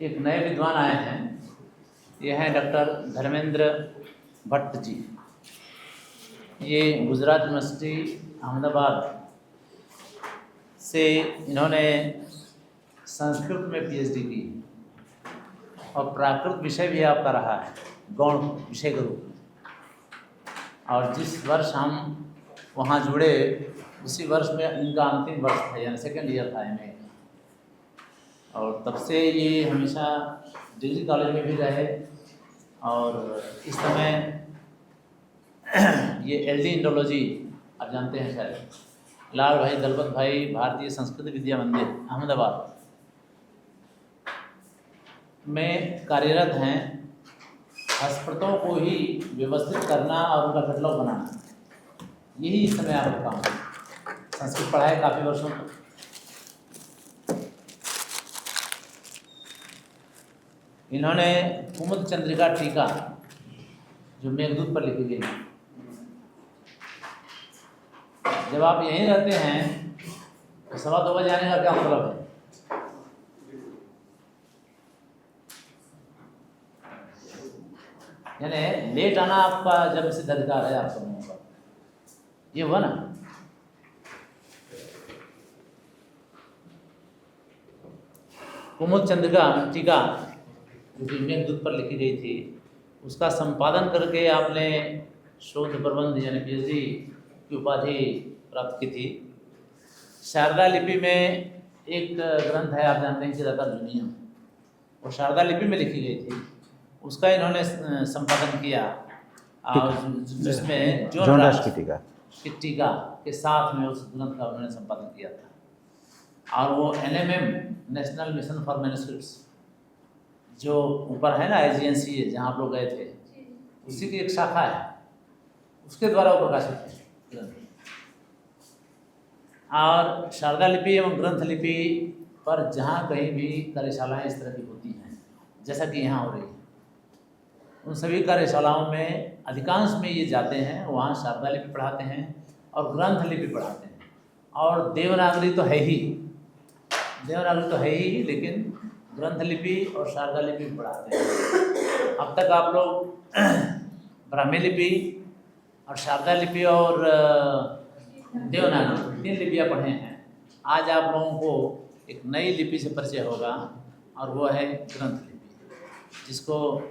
एक नए विद्वान आए हैं, ये हैं डॉक्टर धर्मेंद्र भट्ट जी। ये गुजरात यूनिवर्सिटी अहमदाबाद से इन्होंने संस्कृत में पीएचडी की और प्राकृत विषय भी आपका रहा है, गौण विषय के रूप में। और जिस वर्ष हम वहाँ जुड़े उसी वर्ष में इनका अंतिम वर्ष था, यानी सेकेंड ईयर था एमए का। और तब से ये हमेशा डिग्री कॉलेज में भी रहे और इस समय ये एलडी इंडोलॉजी आप जानते हैं शायद, लाल भाई दलपत भाई भारतीय संस्कृत विद्या मंदिर अहमदाबाद में कार्यरत हैं। हस्तप्रतों को ही व्यवस्थित करना और उनका कैटलॉग बनाना, यही इस समय आपका काम है। संस्कृत पढ़ा है काफ़ी वर्षों तक। इन्होंने कुमुद चंद्रिका टीका जो मेघदूत पर लिखी गई है, जब आप यहीं रहते हैं तो 2:15 बजे आने का क्या मतलब है? यानी लेट आना आपका जब सिद्ध अधिकार है आपका मुँह पर, ये हुआ ना। कुमुद चंद्रिका टीका जो कि मेघदूत पर लिखी गई थी, उसका संपादन करके आपने शोध प्रबंध यानी पीएचडी की उपाधि प्राप्त की थी। शारदा लिपि में एक ग्रंथ है, आप जानते हैं, चिरता दुनिया, वो शारदा लिपि में लिखी गई थी, उसका इन्होंने संपादन किया और जिसमें जोन राज की टीका के साथ में उस ग्रंथ का उन्होंने संपादन किया था। और वो NMM national mission for manuscripts जो ऊपर है ना, IGNCA जहाँ आप लोग गए थे, उसी की एक शाखा है, उसके द्वारा वो प्रकाशित है ग्रंथ। और शारदा लिपि एवं ग्रंथ लिपि पर जहाँ कहीं भी कार्यशालाएँ इस तरह की होती हैं, जैसा कि यहाँ हो रही है, उन सभी कार्यशालाओं में अधिकांश में ये जाते हैं, वहाँ शारदा लिपि पढ़ाते हैं और ग्रंथ लिपि पढ़ाते हैं। और देवनागरी तो है ही, लेकिन ग्रंथ लिपि और शारदा लिपि पढ़ाते हैं। अब तक आप लोग ब्राह्मी लिपि और शारदा लिपि और देवनागरी 3 लिपियाँ पढ़े हैं। आज आप लोगों को एक नई लिपि से परिचय होगा और वो है ग्रंथ लिपि, जिसको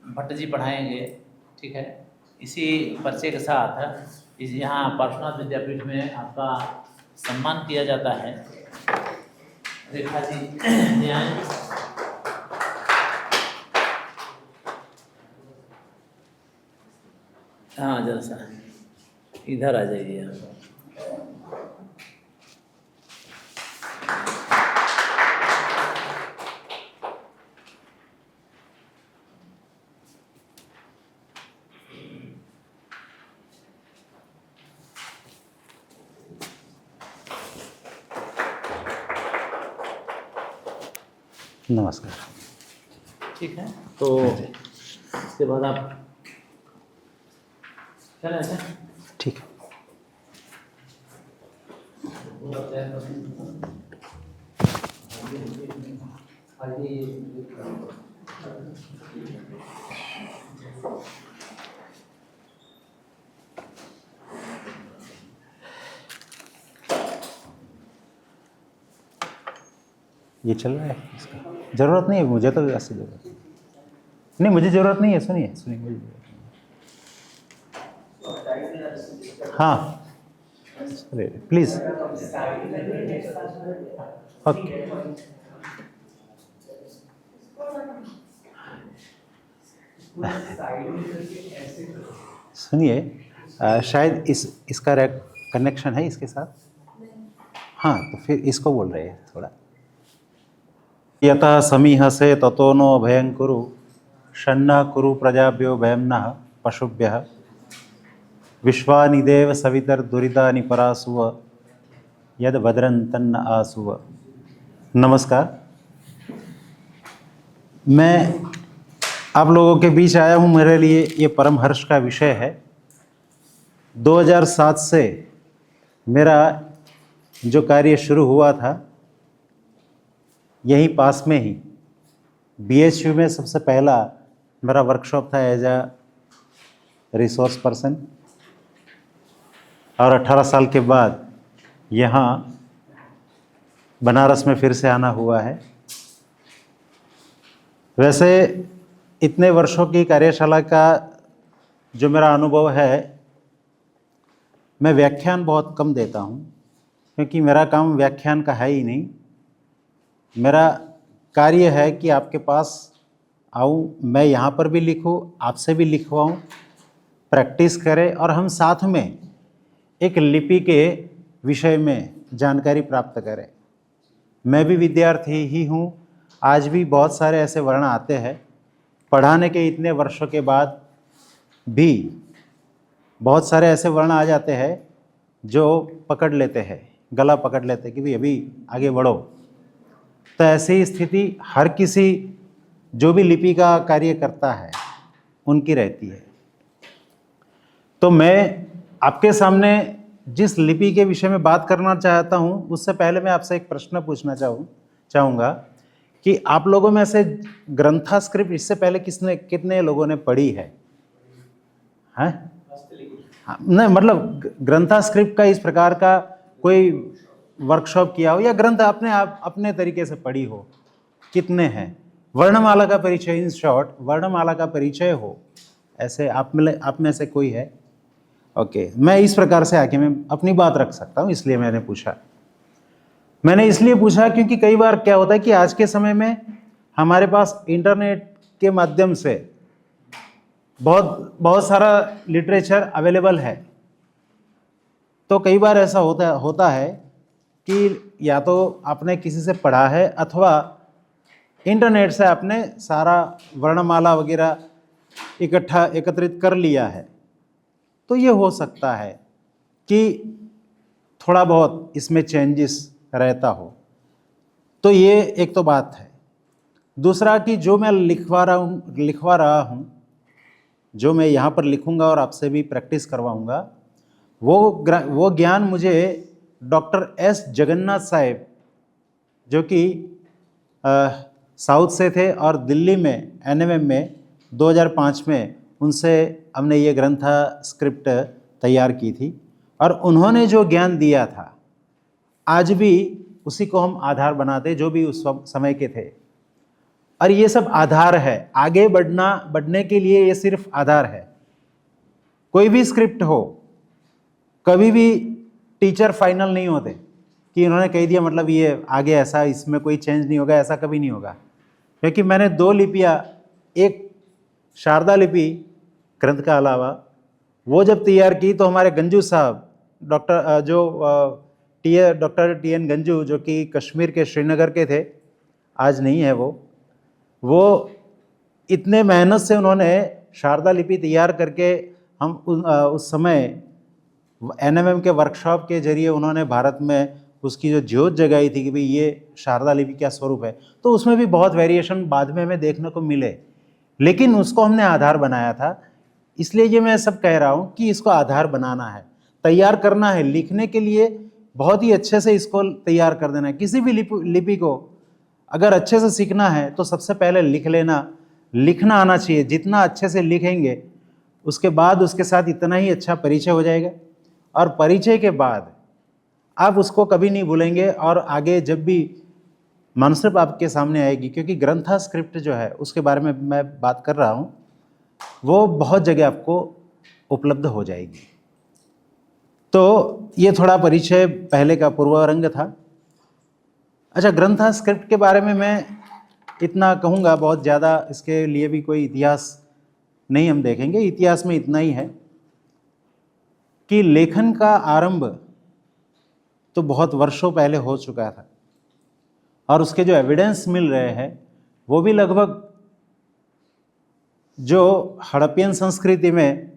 भट्ट जी पढ़ाएंगे। ठीक है, इसी परिचय के साथ इस यहाँ पार्श्वनाथ विद्यापीठ में आपका सम्मान किया जाता है। रेखा जी यहाँ हाँ, जरा सा इधर आ जाइए आप। नमस्कार। ठीक है, तो इसके बाद आप चलें। अच्छा, ठीक है। ये चल रहा है, इसका ज़रूरत नहीं है मुझे, तो ऐसे ज़रूरत नहीं, मुझे ज़रूरत नहीं है। सुनिए मुझे हाँ, प्लीज़। ओके, सुनिए, शायद इसका कनेक्शन है इसके साथ। हाँ, तो फिर इसको बोल रहे हैं थोड़ा। यतः समीहसे ततो नो भयं कुरु, शन्ना कुरु प्रजाभ्यो भयं नः पशुभ्यः, विश्वानिदेव सवितर्दुरितानि परासुव, यद भद्रं तन्न आसुव। नमस्कार, मैं आप लोगों के बीच आया हूँ। मेरे लिए ये परम हर्ष का विषय है। 2007 से मेरा जो कार्य शुरू हुआ था यहीं पास में ही BHU में सबसे पहला मेरा वर्कशॉप था एज अ रिसोर्स पर्सन, और 18 साल के बाद यहाँ बनारस में फिर से आना हुआ है। वैसे इतने वर्षों की कार्यशाला का जो मेरा अनुभव है, मैं व्याख्यान बहुत कम देता हूँ क्योंकि मेरा काम व्याख्यान का है ही नहीं। मेरा कार्य है कि आपके पास आऊँ, मैं यहाँ पर भी लिखूँ, आपसे भी लिखवाऊँ, प्रैक्टिस करें और हम साथ में एक लिपि के विषय में जानकारी प्राप्त करें। मैं भी विद्यार्थी ही हूँ, आज भी बहुत सारे ऐसे वर्ण आते हैं, पढ़ाने के इतने वर्षों के बाद भी बहुत सारे ऐसे वर्ण आ जाते हैं जो पकड़ लेते हैं, गला पकड़ लेते हैं कि भाई अभी आगे बढ़ो। तो ऐसी स्थिति हर किसी जो भी लिपि का कार्य करता है उनकी रहती है। तो मैं आपके सामने जिस लिपि के विषय में बात करना चाहता हूँ, उससे पहले मैं आपसे एक प्रश्न पूछना चाहूँगा कि आप लोगों में से ग्रंथा स्क्रिप्ट इससे पहले कितने लोगों ने पढ़ी है? हैं? हाँ, नहीं मतलब ग्रंथा स्क्रिप्ट का इस प्रकार का कोई वर्कशॉप किया हो या ग्रंथ आप अपने तरीके से पढ़ी हो, कितने हैं? वर्णमाला का परिचय, इन शॉर्ट वर्णमाला का परिचय हो, ऐसे आप में से कोई है? ओके, मैं इस प्रकार से आके मैं अपनी बात रख सकता हूँ, इसलिए मैंने पूछा। मैंने इसलिए पूछा क्योंकि कई बार क्या होता है कि आज के समय में हमारे पास इंटरनेट के माध्यम से बहुत सारा लिटरेचर अवेलेबल है। तो कई बार ऐसा होता है कि या तो आपने किसी से पढ़ा है अथवा इंटरनेट से आपने सारा वर्णमाला वगैरह एकत्रित कर लिया है। तो ये हो सकता है कि थोड़ा बहुत इसमें चेंजेस रहता हो। तो ये एक तो बात है। दूसरा कि जो मैं लिखवा रहा हूँ, जो मैं यहाँ पर लिखूँगा और आपसे भी प्रैक्टिस करवाऊँगा, वो ज्ञान मुझे डॉक्टर S जगन्नाथ साहेब, जो कि साउथ से थे और दिल्ली में NMM में 2005 में उनसे हमने ये ग्रंथा स्क्रिप्ट तैयार की थी, और उन्होंने जो ज्ञान दिया था आज भी उसी को हम आधार बनाते, जो भी उस समय के थे। और ये सब आधार है, आगे बढ़ने के लिए ये सिर्फ आधार है। कोई भी स्क्रिप्ट हो, कभी भी टीचर फाइनल नहीं होते कि इन्होंने कह दिया मतलब ये आगे ऐसा, इसमें कोई चेंज नहीं होगा, ऐसा कभी नहीं होगा। क्योंकि मैंने 2 लिपियाँ, एक शारदा लिपि ग्रंथ का अलावा वो जब तैयार की तो हमारे गंजू साहब डॉक्टर TN गंजू, जो कि कश्मीर के श्रीनगर के थे, आज नहीं है वो इतने मेहनत से उन्होंने शारदा लिपि तैयार करके हम उस समय NMM के वर्कशॉप के जरिए उन्होंने भारत में उसकी जो ज्योत जगाई थी कि भाई ये शारदा लिपि क्या स्वरूप है। तो उसमें भी बहुत वेरिएशन बाद में हमें देखने को मिले, लेकिन उसको हमने आधार बनाया था। इसलिए ये मैं सब कह रहा हूँ कि इसको आधार बनाना है, तैयार करना है। लिखने के लिए बहुत ही अच्छे से इसको तैयार कर देना है। किसी भी लिपि को अगर अच्छे से सीखना है तो सबसे पहले लिखना आना चाहिए। जितना अच्छे से लिखेंगे उसके बाद उसके साथ इतना ही अच्छा परिचय हो जाएगा, और परिचय के बाद आप उसको कभी नहीं भूलेंगे। और आगे जब भी मनसब आपके सामने आएगी, क्योंकि ग्रंथा स्क्रिप्ट जो है उसके बारे में मैं बात कर रहा हूँ, वो बहुत जगह आपको उपलब्ध हो जाएगी। तो ये थोड़ा परिचय पहले का पूर्वारंग था। अच्छा, ग्रंथा स्क्रिप्ट के बारे में मैं इतना कहूँगा, बहुत ज़्यादा इसके लिए भी कोई इतिहास नहीं हम देखेंगे। इतिहास में इतना ही है कि लेखन का आरंभ तो बहुत वर्षों पहले हो चुका था, और उसके जो एविडेंस मिल रहे हैं वो भी लगभग जो हड़प्पियन संस्कृति में,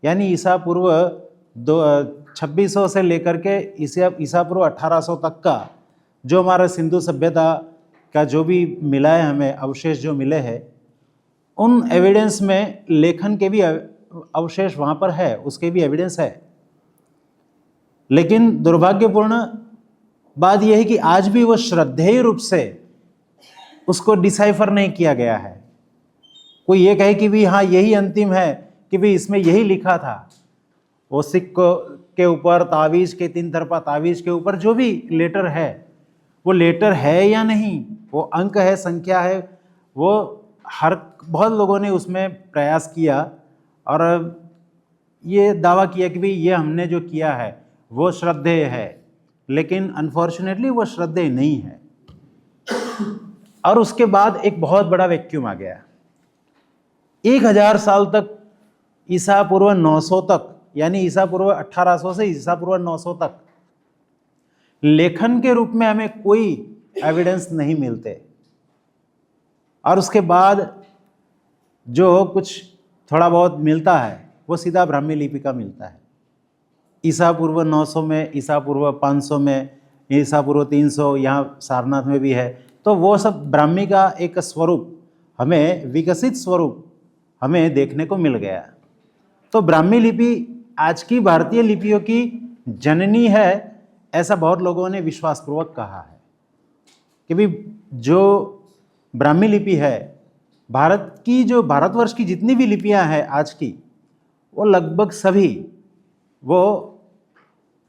यानी ईसा पूर्व 2600 से लेकर के ईसा पूर्व 1800 तक का जो हमारा सिंधु सभ्यता का जो भी मिला है, हमें अवशेष जो मिले हैं, उन एविडेंस में लेखन के भी अवशेष वहाँ पर है, उसके भी एविडेंस है। लेकिन दुर्भाग्यपूर्ण बात यह है कि आज भी वो श्रद्धेय रूप से उसको डिसाइफर नहीं किया गया है। कोई ये कहे कि भी हाँ यही अंतिम है, कि भी इसमें यही लिखा था, वो सिक्कों के ऊपर, तावीज़ के 3 तरफा तावीज़ के ऊपर जो भी लेटर है, वो लेटर है या नहीं, वो अंक है, संख्या है, वो बहुत लोगों ने उसमें प्रयास किया और ये दावा किया कि भाई ये हमने जो किया है वो श्रद्धेय है, लेकिन अनफॉर्चुनेटली वो श्रद्धेय नहीं है। और उसके बाद एक बहुत बड़ा वैक्यूम आ गया। 1000 साल तक, ईसा पूर्व 900 तक, यानी ईसा पूर्व 1800 से ईसा पूर्व 900 तक लेखन के रूप में हमें कोई एविडेंस नहीं मिलते। और उसके बाद जो कुछ थोड़ा बहुत मिलता है वो सीधा ब्राह्मी लिपि का मिलता है। ईसा पूर्व 900 में, ईसा पूर्व 500 में, ईसा पूर्व 300, यहाँ सारनाथ में भी है। तो वो सब ब्राह्मी का एक स्वरूप, हमें विकसित स्वरूप हमें देखने को मिल गया। तो ब्राह्मी लिपि आज की भारतीय लिपियों की जननी है, ऐसा बहुत लोगों ने विश्वासपूर्वक कहा है कि भी जो ब्राह्मी लिपि है, भारत की जो भारतवर्ष की जितनी भी लिपियां हैं आज की, वो लगभग सभी वो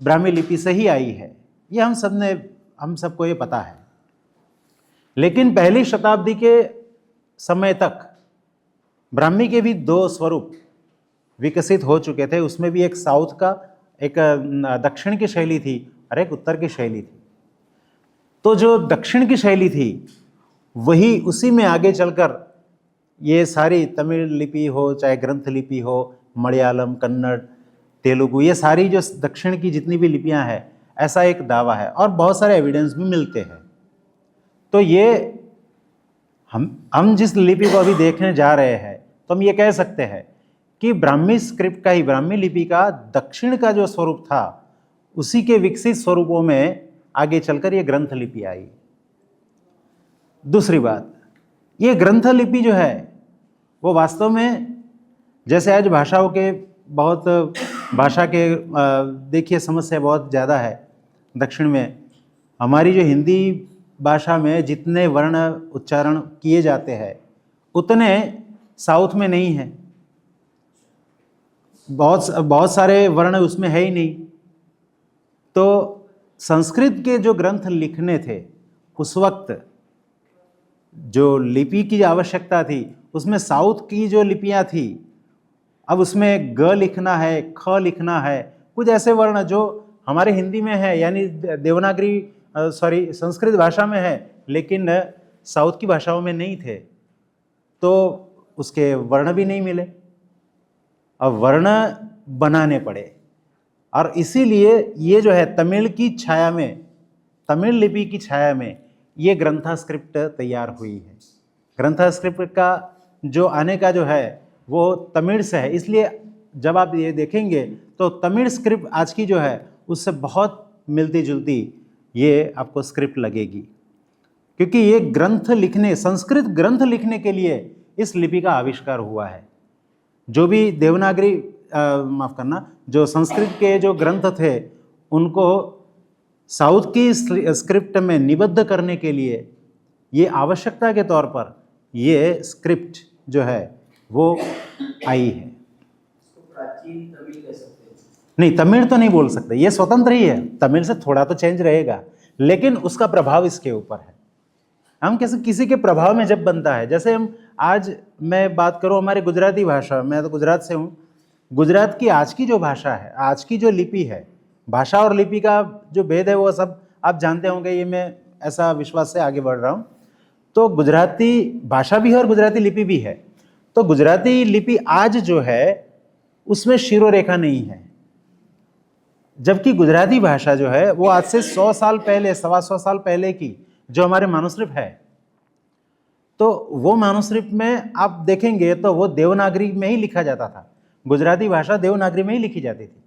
ब्राह्मी लिपि से ही आई है। ये हम सबको ये पता है। लेकिन पहली शताब्दी के समय तक ब्राह्मी के भी 2 स्वरूप विकसित हो चुके थे। उसमें भी एक साउथ का, एक दक्षिण की शैली थी और एक उत्तर की शैली थी। तो जो दक्षिण की शैली थी वही, उसी में आगे चलकर ये सारी तमिल लिपि हो, चाहे ग्रंथ लिपि हो, मलयालम, कन्नड़, तेलुगु, ये सारी जो दक्षिण की जितनी भी लिपियां हैं, ऐसा एक दावा है और बहुत सारे एविडेंस भी मिलते हैं। तो ये हम जिस लिपि को अभी देखने जा रहे हैं, तो हम ये कह सकते हैं कि ब्राह्मी स्क्रिप्ट का ही, ब्राह्मी लिपि का दक्षिण का जो स्वरूप था, उसी के विकसित स्वरूपों में आगे चलकर ये ग्रंथ लिपि आई। दूसरी बात, ये ग्रंथ लिपि जो है वो वास्तव में, जैसे आज भाषाओं के बहुत, भाषा के देखिए समस्या बहुत ज़्यादा है दक्षिण में। हमारी जो हिंदी भाषा में जितने वर्ण उच्चारण किए जाते हैं उतने साउथ में नहीं है। बहुत सारे वर्ण उसमें है ही नहीं। तो संस्कृत के जो ग्रंथ लिखने थे उस वक्त, जो लिपि की आवश्यकता थी, उसमें साउथ की जो लिपियां थी, अब उसमें ग लिखना है, ख लिखना है, कुछ ऐसे वर्ण जो हमारे हिंदी में है, यानी देवनागरी संस्कृत भाषा में है, लेकिन साउथ की भाषाओं में नहीं थे। तो उसके वर्ण भी नहीं मिले, अब वर्ण बनाने पड़े। और इसीलिए ये जो है तमिल की छाया में, तमिल लिपि की छाया में ये ग्रंथा स्क्रिप्ट तैयार हुई है। ग्रंथा स्क्रिप्ट का जो आने का जो है वो तमिल से है। इसलिए जब आप ये देखेंगे तो तमिल स्क्रिप्ट आज की जो है उससे बहुत मिलती जुलती ये आपको स्क्रिप्ट लगेगी, क्योंकि ये ग्रंथ लिखने, संस्कृत ग्रंथ लिखने के लिए इस लिपि का आविष्कार हुआ है। जो भी देवनागरी माफ़ करना, जो संस्कृत के जो ग्रंथ थे उनको साउथ की स्क्रिप्ट में निबद्ध करने के लिए ये आवश्यकता के तौर पर ये स्क्रिप्ट जो है वो आई है। प्राचीन तमिल कह सकते हैं? नहीं, तमिल तो नहीं बोल सकते, ये स्वतंत्र ही है। तमिल से थोड़ा तो चेंज रहेगा, लेकिन उसका प्रभाव इसके ऊपर है। हम किसी के प्रभाव में जब बनता है, जैसे हम आज मैं बात करूं हमारे गुजराती भाषा, मैं तो गुजरात से हूँ। गुजरात की आज की जो भाषा है, आज की जो लिपि है, भाषा और लिपि का जो भेद है वो सब आप जानते होंगे, ये मैं ऐसा विश्वास से आगे बढ़ रहा हूँ। तो गुजराती भाषा भी है और गुजराती लिपि भी है। तो गुजराती लिपि आज जो है उसमें शिरोरेखा नहीं है, जबकि गुजराती भाषा जो है वो आज से 100 साल पहले, 125 साल पहले की जो हमारे मानुस्क्रिप्ट है, तो वो मानुस्क्रिप्ट में आप देखेंगे तो वो देवनागरी में ही लिखा जाता था। गुजराती भाषा देवनागरी में ही लिखी जाती थी।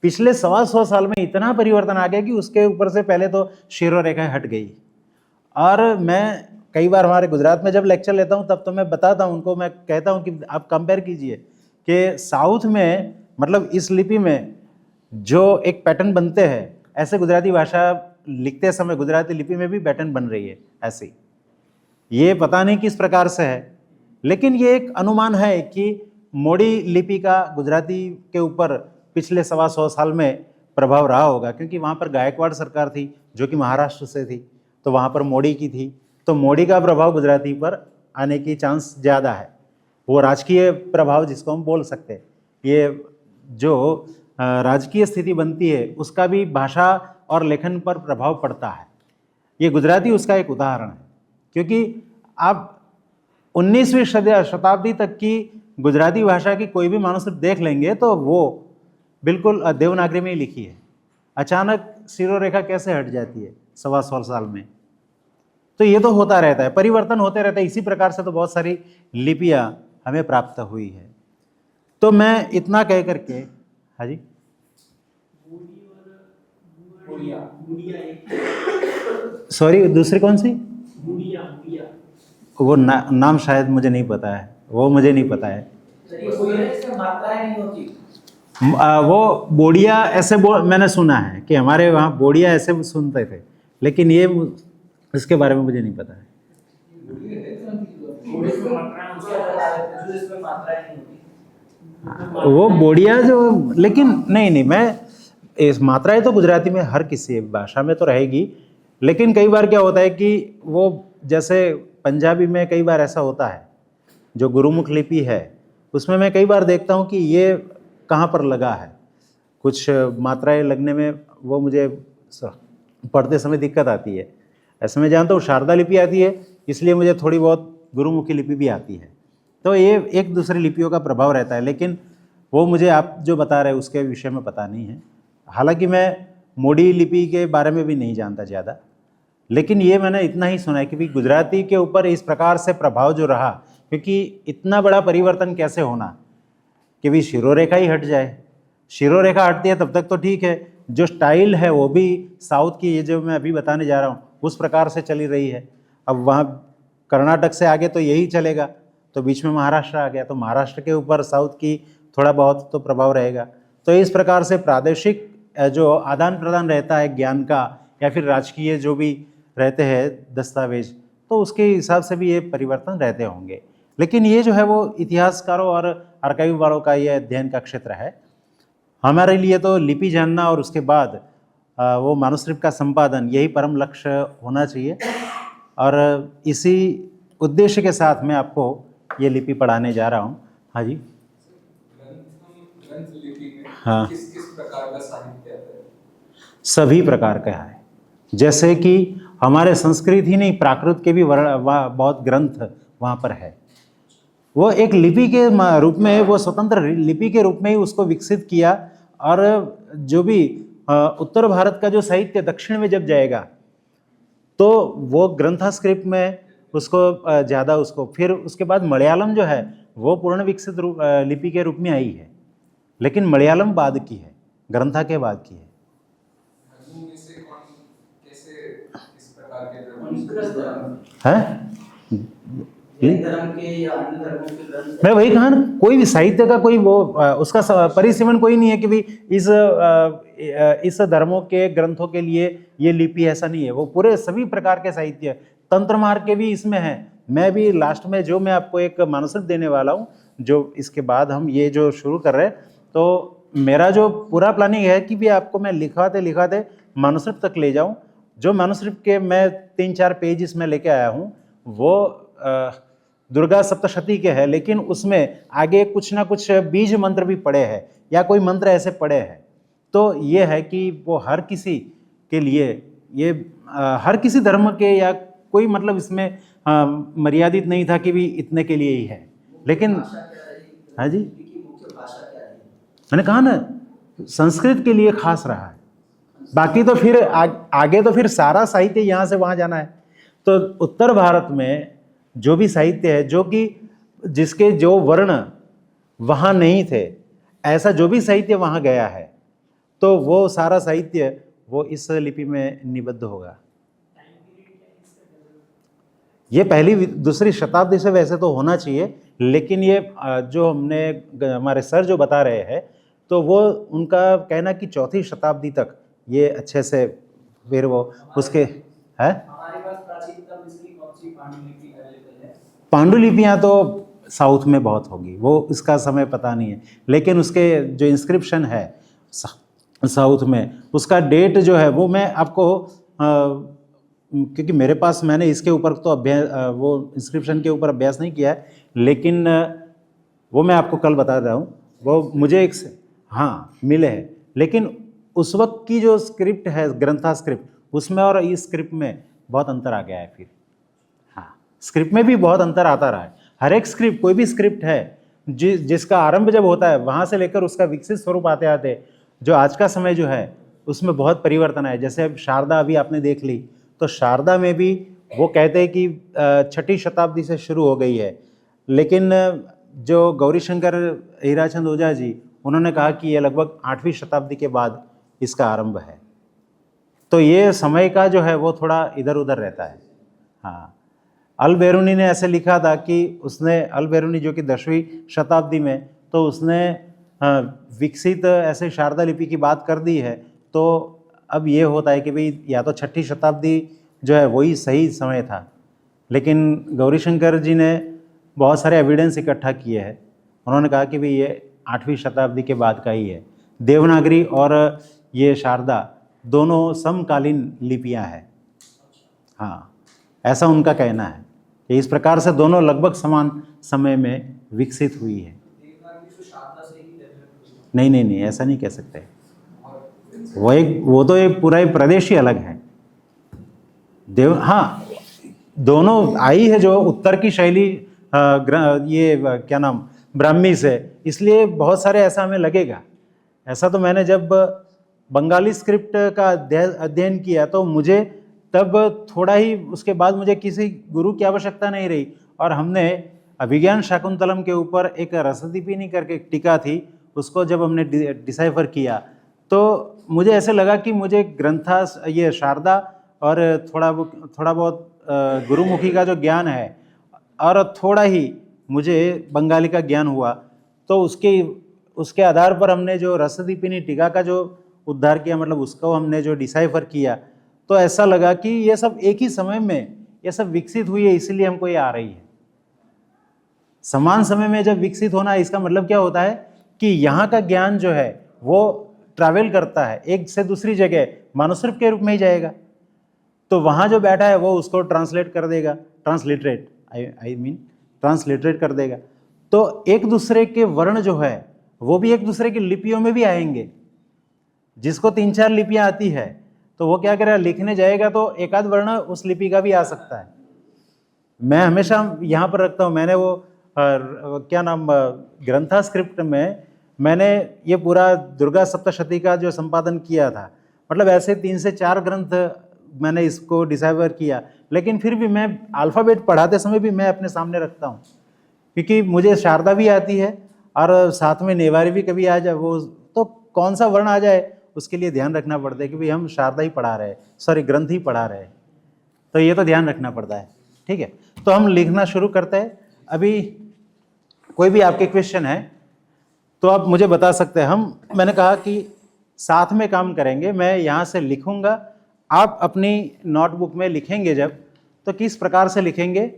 पिछले 125 साल में इतना परिवर्तन आ गया कि उसके ऊपर से पहले तो शिरोरेखा हट गई। और मैं कई बार हमारे गुजरात में जब लेक्चर लेता हूँ तब तो मैं बताता हूँ उनको, मैं कहता हूँ कि आप कंपेयर कीजिए कि साउथ में, मतलब इस लिपि में जो एक पैटर्न बनते हैं, ऐसे गुजराती भाषा लिखते समय गुजराती लिपि में भी पैटर्न बन रही है ऐसी। ये पता नहीं किस प्रकार से है, लेकिन ये एक अनुमान है कि मोड़ी लिपि का गुजराती के ऊपर पिछले 125 साल में प्रभाव रहा होगा, क्योंकि वहाँ पर गायकवाड़ सरकार थी जो कि महाराष्ट्र से थी, तो वहाँ पर मोड़ी की थी, तो मोड़ी का प्रभाव गुजराती पर आने की चांस ज़्यादा है। वो राजकीय प्रभाव जिसको हम बोल सकते हैं, ये जो राजकीय स्थिति बनती है उसका भी भाषा और लेखन पर प्रभाव पड़ता है। ये गुजराती उसका एक उदाहरण है, क्योंकि आप 19वीं शताब्दी तक की गुजराती भाषा की कोई भी मानुस्क्रिप्ट देख लेंगे तो वो बिल्कुल देवनागरी में ही लिखी है। अचानक शिरोरेखा कैसे हट जाती है 125 साल में? तो ये तो होता रहता है, परिवर्तन होते रहता है। इसी प्रकार से तो बहुत सारी लिपियाँ हमें प्राप्त हुई है। तो मैं इतना कह करके, हाँ जी, सॉरी दूसरी कौन सी? वो नाम शायद मुझे नहीं पता है, वो मुझे नहीं पता है। मात्राएं नहीं होती। वो बोडिया ऐसे मैंने सुना है कि हमारे वहाँ बोडिया ऐसे सुनते थे, लेकिन ये इसके बारे में मुझे नहीं पता है। वो बोडिया जो, लेकिन नहीं, मैं इस मात्राएं तो गुजराती में हर किसी भाषा में तो रहेगी, लेकिन कई बार क्या होता है कि वो जैसे पंजाबी में कई बार ऐसा होता है, जो गुरुमुख लिपि है उसमें मैं कई बार देखता हूँ कि ये कहाँ पर लगा है, कुछ मात्राएं लगने में वो मुझे पढ़ते समय दिक्कत आती है। ऐसे में जानता हूँ शारदा लिपि आती है, इसलिए मुझे थोड़ी बहुत गुरुमुखी लिपि भी आती है। तो ये एक दूसरी लिपियों का प्रभाव रहता है, लेकिन वो मुझे आप जो बता रहे हैं उसके विषय में पता नहीं है। हालांकि मैं मोडी लिपि के बारे में भी नहीं जानता ज़्यादा, लेकिन ये मैंने इतना ही सुना है कि भी गुजराती के ऊपर इस प्रकार से प्रभाव जो रहा, क्योंकि इतना बड़ा परिवर्तन कैसे होना कि भी शिरोरेखा ही हट जाए। शिरोरेखा हटती है तब तक तो ठीक है, जो स्टाइल है वो भी साउथ की, ये जो मैं अभी बताने जा रहा हूँ उस प्रकार से चली रही है। अब वहाँ कर्नाटक से आगे तो यही चलेगा, तो बीच में महाराष्ट्र आ गया, तो महाराष्ट्र के ऊपर साउथ की थोड़ा बहुत तो प्रभाव रहेगा। तो इस प्रकार से प्रादेशिक जो आदान प्रदान रहता है ज्ञान का, या फिर राजकीय जो भी रहते हैं दस्तावेज, तो उसके हिसाब से भी ये परिवर्तन रहते होंगे। लेकिन ये जो है वो इतिहासकारों और आर्काइव वालों का ये अध्ययन का क्षेत्र है। हमारे लिए तो लिपि जानना और उसके बाद वो मानुस्क्रिप्ट का संपादन, यही परम लक्ष्य होना चाहिए। और इसी उद्देश्य के साथ मैं आपको ये लिपि पढ़ाने जा रहा हूँ। हाँ जी, ग्रंथ लिपि में हाँ, किस किस प्रकार का साहित्य है? सभी प्रकार का है। जैसे कि हमारे संस्कृत ही नहीं, प्राकृत के भी बहुत ग्रंथ वहाँ पर है। वो एक लिपि के रूप में, वो स्वतंत्र लिपि के रूप में ही उसको विकसित किया। और जो भी उत्तर भारत का जो साहित्य दक्षिण में जब जाएगा तो वो ग्रंथा स्क्रिप्ट में उसको ज़्यादा उसको, फिर उसके बाद मलयालम जो है वो पूर्ण विकसित लिपि के रूप में आई है, लेकिन मलयालम बाद की है, ग्रंथा के बाद की है। धर्मों में से कौन कैसे इस प्रकार के हैं? धर्म के या अन्य धर्मों के ग्रंथ? मैं वही कहा ना, कोई भी साहित्य का कोई वो उसका परिसीमन कोई नहीं है कि भी इस धर्मों के ग्रंथों के लिए ये लिपि, ऐसा नहीं है। वो पूरे सभी प्रकार के साहित्य, तंत्र मार्ग के भी इसमें हैं। मैं भी लास्ट में जो मैं आपको एक मानुस्क्रिप्ट देने वाला हूँ, जो इसके बाद हम ये जो शुरू कर रहे हैं, तो मेरा जो पूरा प्लानिंग है कि भी आपको मैं लिखाते मानुस्क्रिप्ट तक ले जाऊँ। जो मानुस्क्रिप्ट के मैं 3-4 पेज इसमें लेके आया हूँ वो दुर्गा सप्तशती के है, लेकिन उसमें आगे कुछ ना कुछ बीज मंत्र भी पड़े हैं या कोई मंत्र ऐसे पड़े हैं। तो ये है कि वो हर किसी के लिए, ये हर किसी धर्म के या कोई मतलब इसमें मर्यादित नहीं था कि भी इतने के लिए ही है। लेकिन हाँ जी, मुख्य भाषा क्या है? मैंने कहा ना, संस्कृत के लिए खास रहा है। बाकी तो फिर आगे तो फिर सारा साहित्य यहाँ से वहाँ जाना है। तो उत्तर भारत में जो भी साहित्य है, जो कि जिसके जो वर्ण वहाँ नहीं थे, ऐसा जो भी साहित्य वहाँ गया है, तो वो सारा साहित्य वो इस लिपि में निबद्ध होगा। ये पहली दूसरी शताब्दी से वैसे तो होना चाहिए, लेकिन ये जो हमने हमारे सर जो बता रहे हैं, तो वो उनका कहना कि 4वीं शताब्दी तक ये अच्छे से फिर वो उसके है। हमारे पास प्राचीनतम इसकी कौन सी पांडुलिपि अवेलेबल है? पांडुलिपियाँ तो साउथ में बहुत होगी, वो इसका समय पता नहीं है, लेकिन उसके जो इंस्क्रिप्शन है साउथ में, उसका डेट जो है वो मैं आपको क्योंकि मेरे पास मैंने इसके ऊपर तो अभ्यास वो इंस्क्रिप्शन के ऊपर अभ्यास नहीं किया है, लेकिन वो मैं आपको कल बता रहा हूँ। वो मुझे एक हाँ मिले हैं, लेकिन उस वक्त की जो स्क्रिप्ट है, ग्रंथा स्क्रिप्ट, उसमें और इस स्क्रिप्ट में बहुत अंतर आ गया है फिर। हाँ, स्क्रिप्ट में भी बहुत अंतर आता रहा है। हर एक स्क्रिप्ट, कोई भी स्क्रिप्ट है जिसका आरंभ जब होता है वहाँ से लेकर उसका विकसित स्वरूप आते आते जो आज का समय जो है उसमें बहुत परिवर्तन है। जैसे अब शारदा अभी आपने देख ली, तो शारदा में भी वो कहते हैं कि 6ठी शताब्दी से शुरू हो गई है, लेकिन जो गौरीशंकर हीराचंद ओझा जी, उन्होंने कहा कि ये लगभग 8वीं शताब्दी के बाद इसका आरंभ है। तो ये समय का जो है वो थोड़ा इधर उधर रहता है। हाँ, अल बेरूनी ने ऐसे लिखा था कि उसने, अल बेरूनी जो कि 10वीं शताब्दी में, तो उसने विकसित ऐसे शारदा लिपि की बात कर दी है। तो अब ये होता है कि भाई या तो 6ठी शताब्दी जो है वही सही समय था, लेकिन गौरीशंकर जी ने बहुत सारे एविडेंस इकट्ठा किए हैं। उन्होंने कहा कि भाई ये 8वीं शताब्दी के बाद का ही है। देवनागरी और ये शारदा दोनों समकालीन लिपियां हैं। हाँ, ऐसा उनका कहना है कि इस प्रकार से दोनों लगभग समान समय में विकसित हुई है। नहीं नहीं नहीं, ऐसा नहीं कह सकते। वो तो एक पूरा एक प्रदेश ही अलग है। हाँ, दोनों आई है जो उत्तर की शैली ये क्या नाम ब्राह्मी से, इसलिए बहुत सारे ऐसा हमें लगेगा। ऐसा तो मैंने जब बंगाली स्क्रिप्ट का अध्ययन किया तो मुझे तब थोड़ा ही उसके बाद मुझे किसी गुरु की आवश्यकता नहीं रही, और हमने अभिज्ञान शाकुंतलम के ऊपर एक रसदीपिनी करके एक टीका थी, उसको जब हमने डिसाइफर किया तो मुझे ऐसे लगा कि मुझे ग्रंथा ये शारदा और थोड़ा बहुत गुरुमुखी का जो ज्ञान है और थोड़ा ही मुझे बंगाली का ज्ञान हुआ, तो उसके आधार पर हमने जो रसदीपिनी टीका का जो उद्धार किया, मतलब उसको हमने जो डिसाइफर किया, तो ऐसा लगा कि ये सब एक ही समय में ये सब विकसित हुई है, इसलिए हमको ये आ रही है। समान समय में जब विकसित होना, इसका मतलब क्या होता है कि यहाँ का ज्ञान जो है वो ट्रैवल करता है एक से दूसरी जगह, मानुस्क्रिप्ट के रूप में ही जाएगा, तो वहाँ जो बैठा है वो उसको ट्रांसलेट कर देगा, ट्रांसलिटरेट कर देगा। तो एक दूसरे के वर्ण जो है वो भी एक दूसरे की लिपियों में भी आएंगे। जिसको 3-4 लिपियाँ आती है तो वो क्या करेगा, लिखने जाएगा तो एक आध वर्ण उस लिपि का भी आ सकता है। मैं हमेशा यहाँ पर रखता हूँ, मैंने वो क्या नाम ग्रंथा स्क्रिप्ट में मैंने ये पूरा दुर्गा सप्तशती का जो संपादन किया था, मतलब ऐसे 3 से 4 ग्रंथ मैंने इसको डिसाइफर किया, लेकिन फिर भी मैं अल्फ़ाबेट पढ़ाते समय भी मैं अपने सामने रखता हूँ, क्योंकि मुझे शारदा भी आती है और साथ में नेवारी भी कभी आ जाए, वो तो कौन सा वर्ण आ जाए उसके लिए ध्यान रखना पड़ता है कि भाई हम शारदा ही पढ़ा रहे हैं, सॉरी ग्रंथ ही पढ़ा रहे हैं, तो ये तो ध्यान रखना पड़ता है। ठीक है, तो हम लिखना शुरू करते हैं। अभी कोई भी आपके क्वेश्चन है तो आप मुझे बता सकते हैं। मैंने कहा कि साथ में काम करेंगे, मैं यहाँ से लिखूँगा, आप अपनी नोटबुक में लिखेंगे जब, तो किस प्रकार से लिखेंगे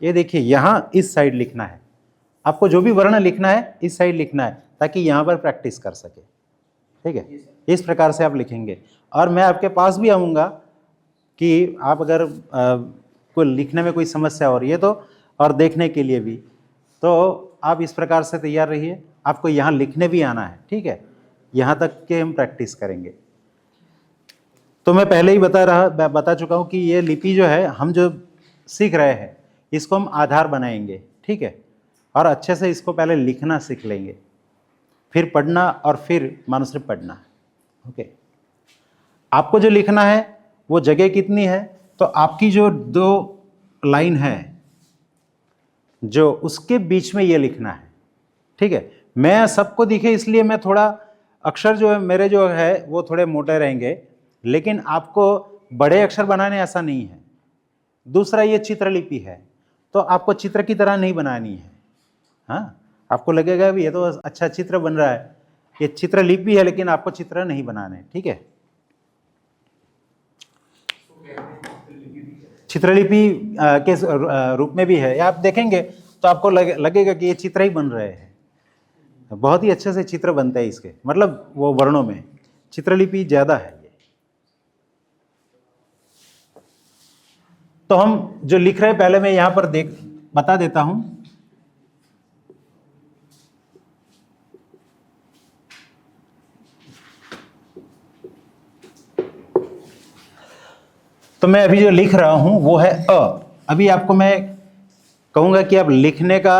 ये देखिए, यहाँ इस साइड लिखना है आपको, जो भी वर्ण लिखना है इस साइड लिखना है ताकि यहाँ पर प्रैक्टिस कर सके। ठीक है, इस प्रकार से आप लिखेंगे, और मैं आपके पास भी आऊँगा कि आप अगर कोई लिखने में कोई समस्या हो रही है तो, और देखने के लिए भी, तो आप इस प्रकार से तैयार रहिए। आपको यहाँ लिखने भी आना है, ठीक है, यहाँ तक के हम प्रैक्टिस करेंगे। तो मैं पहले ही बता चुका हूँ कि ये लिपि जो है हम जो सीख रहे हैं इसको हम आधार बनाएंगे, ठीक है, और अच्छे से इसको पहले लिखना सीख लेंगे, फिर पढ़ना और फिर मानुस्क्रिप्ट पढ़ना। ओके, आपको जो लिखना है वो जगह कितनी है, तो आपकी जो 2 लाइन है जो उसके बीच में ये लिखना है। ठीक है, मैं सबको दिखे इसलिए मैं थोड़ा अक्षर जो है मेरे जो है वो थोड़े मोटे रहेंगे, लेकिन आपको बड़े अक्षर बनाने ऐसा नहीं है। दूसरा, ये चित्रलिपि है तो आपको चित्र की तरह नहीं बनानी है। हाँ, आपको लगेगा भी ये तो अच्छा चित्र बन रहा है, ये चित्रलिपि है, लेकिन आपको चित्र नहीं बनाने, ठीक है। चित्रलिपि के रूप में भी है, आप देखेंगे तो आपको लगेगा कि ये चित्र ही बन रहे हैं। बहुत ही अच्छे से चित्र बनते हैं इसके, मतलब वो वर्णों में चित्रलिपि ज़्यादा है ये। तो हम जो लिख रहे हैं, पहले मैं यहाँ पर बता देता हूँ। तो मैं अभी जो लिख रहा हूँ वो है अ। अभी आपको मैं कहूँगा कि आप लिखने का,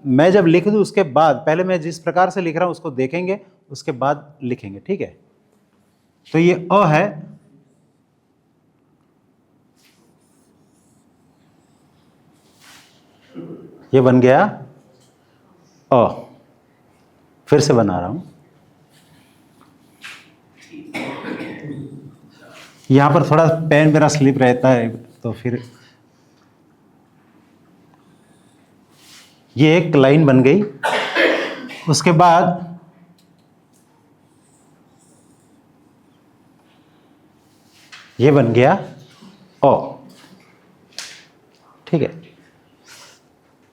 मैं जब लिख दूँ उसके बाद, पहले मैं जिस प्रकार से लिख रहा हूँ उसको देखेंगे, उसके बाद लिखेंगे, ठीक है। तो ये अ है, ये बन गया अ। फिर से बना रहा हूँ। यहाँ पर थोड़ा पेन मेरा स्लिप रहता है, तो फिर ये एक लाइन बन गई। उसके बाद ये बन गया ओ, ठीक है।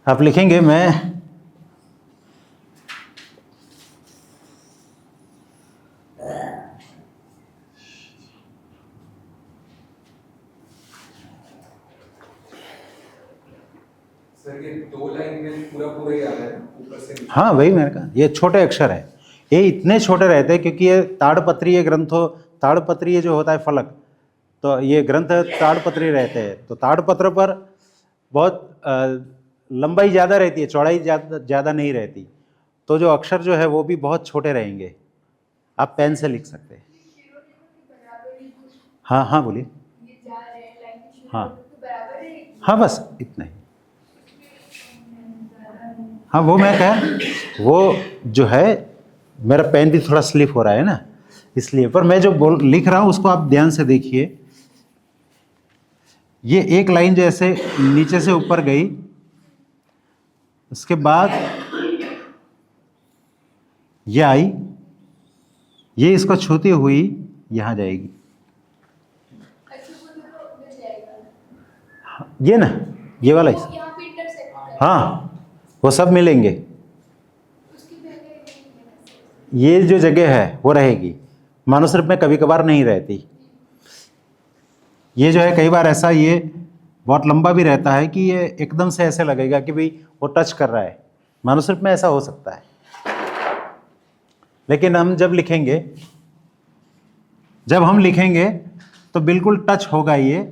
आप लिखेंगे, मैं सर ये 2 लाइन में पूरा ही आ रहा है ऊपर से नीचे। हाँ वही मैंने कहा, ये छोटे अक्षर है, ये इतने छोटे रहते हैं क्योंकि ये ताड़पत्रीय ग्रंथ हो, ताड़पत्रीय जो होता है फलक, तो ये ग्रंथ ताड़पत्री रहते हैं। तो ताड़पत्र पर बहुत लंबाई ज़्यादा रहती है, चौड़ाई ज़्यादा नहीं रहती, तो जो अक्षर जो है वो भी बहुत छोटे रहेंगे। आप पेन से लिख सकते हैं। हाँ हाँ बोलिए। हाँ हाँ, बस इतना ही। हाँ वो मैं कह, वो जो है मेरा पेन भी थोड़ा स्लिप हो रहा है ना, इसलिए। पर मैं जो लिख रहा हूँ उसको आप ध्यान से देखिए। ये एक लाइन जैसे नीचे से ऊपर गई, उसके बाद ये आई, ये इसको छूती हुई यहाँ जाएगी। ये ना, ये वाला हाँ, वो सब मिलेंगे। ये जो जगह है वो रहेगी, मानुस्मृत में कभी कभार नहीं रहती। ये जो है कई बार ऐसा, ये बहुत लंबा भी रहता है कि ये एकदम से ऐसे लगेगा कि भाई वो टच कर रहा है, मानुस्मृत में ऐसा हो सकता है। लेकिन हम जब हम लिखेंगे तो बिल्कुल टच होगा ये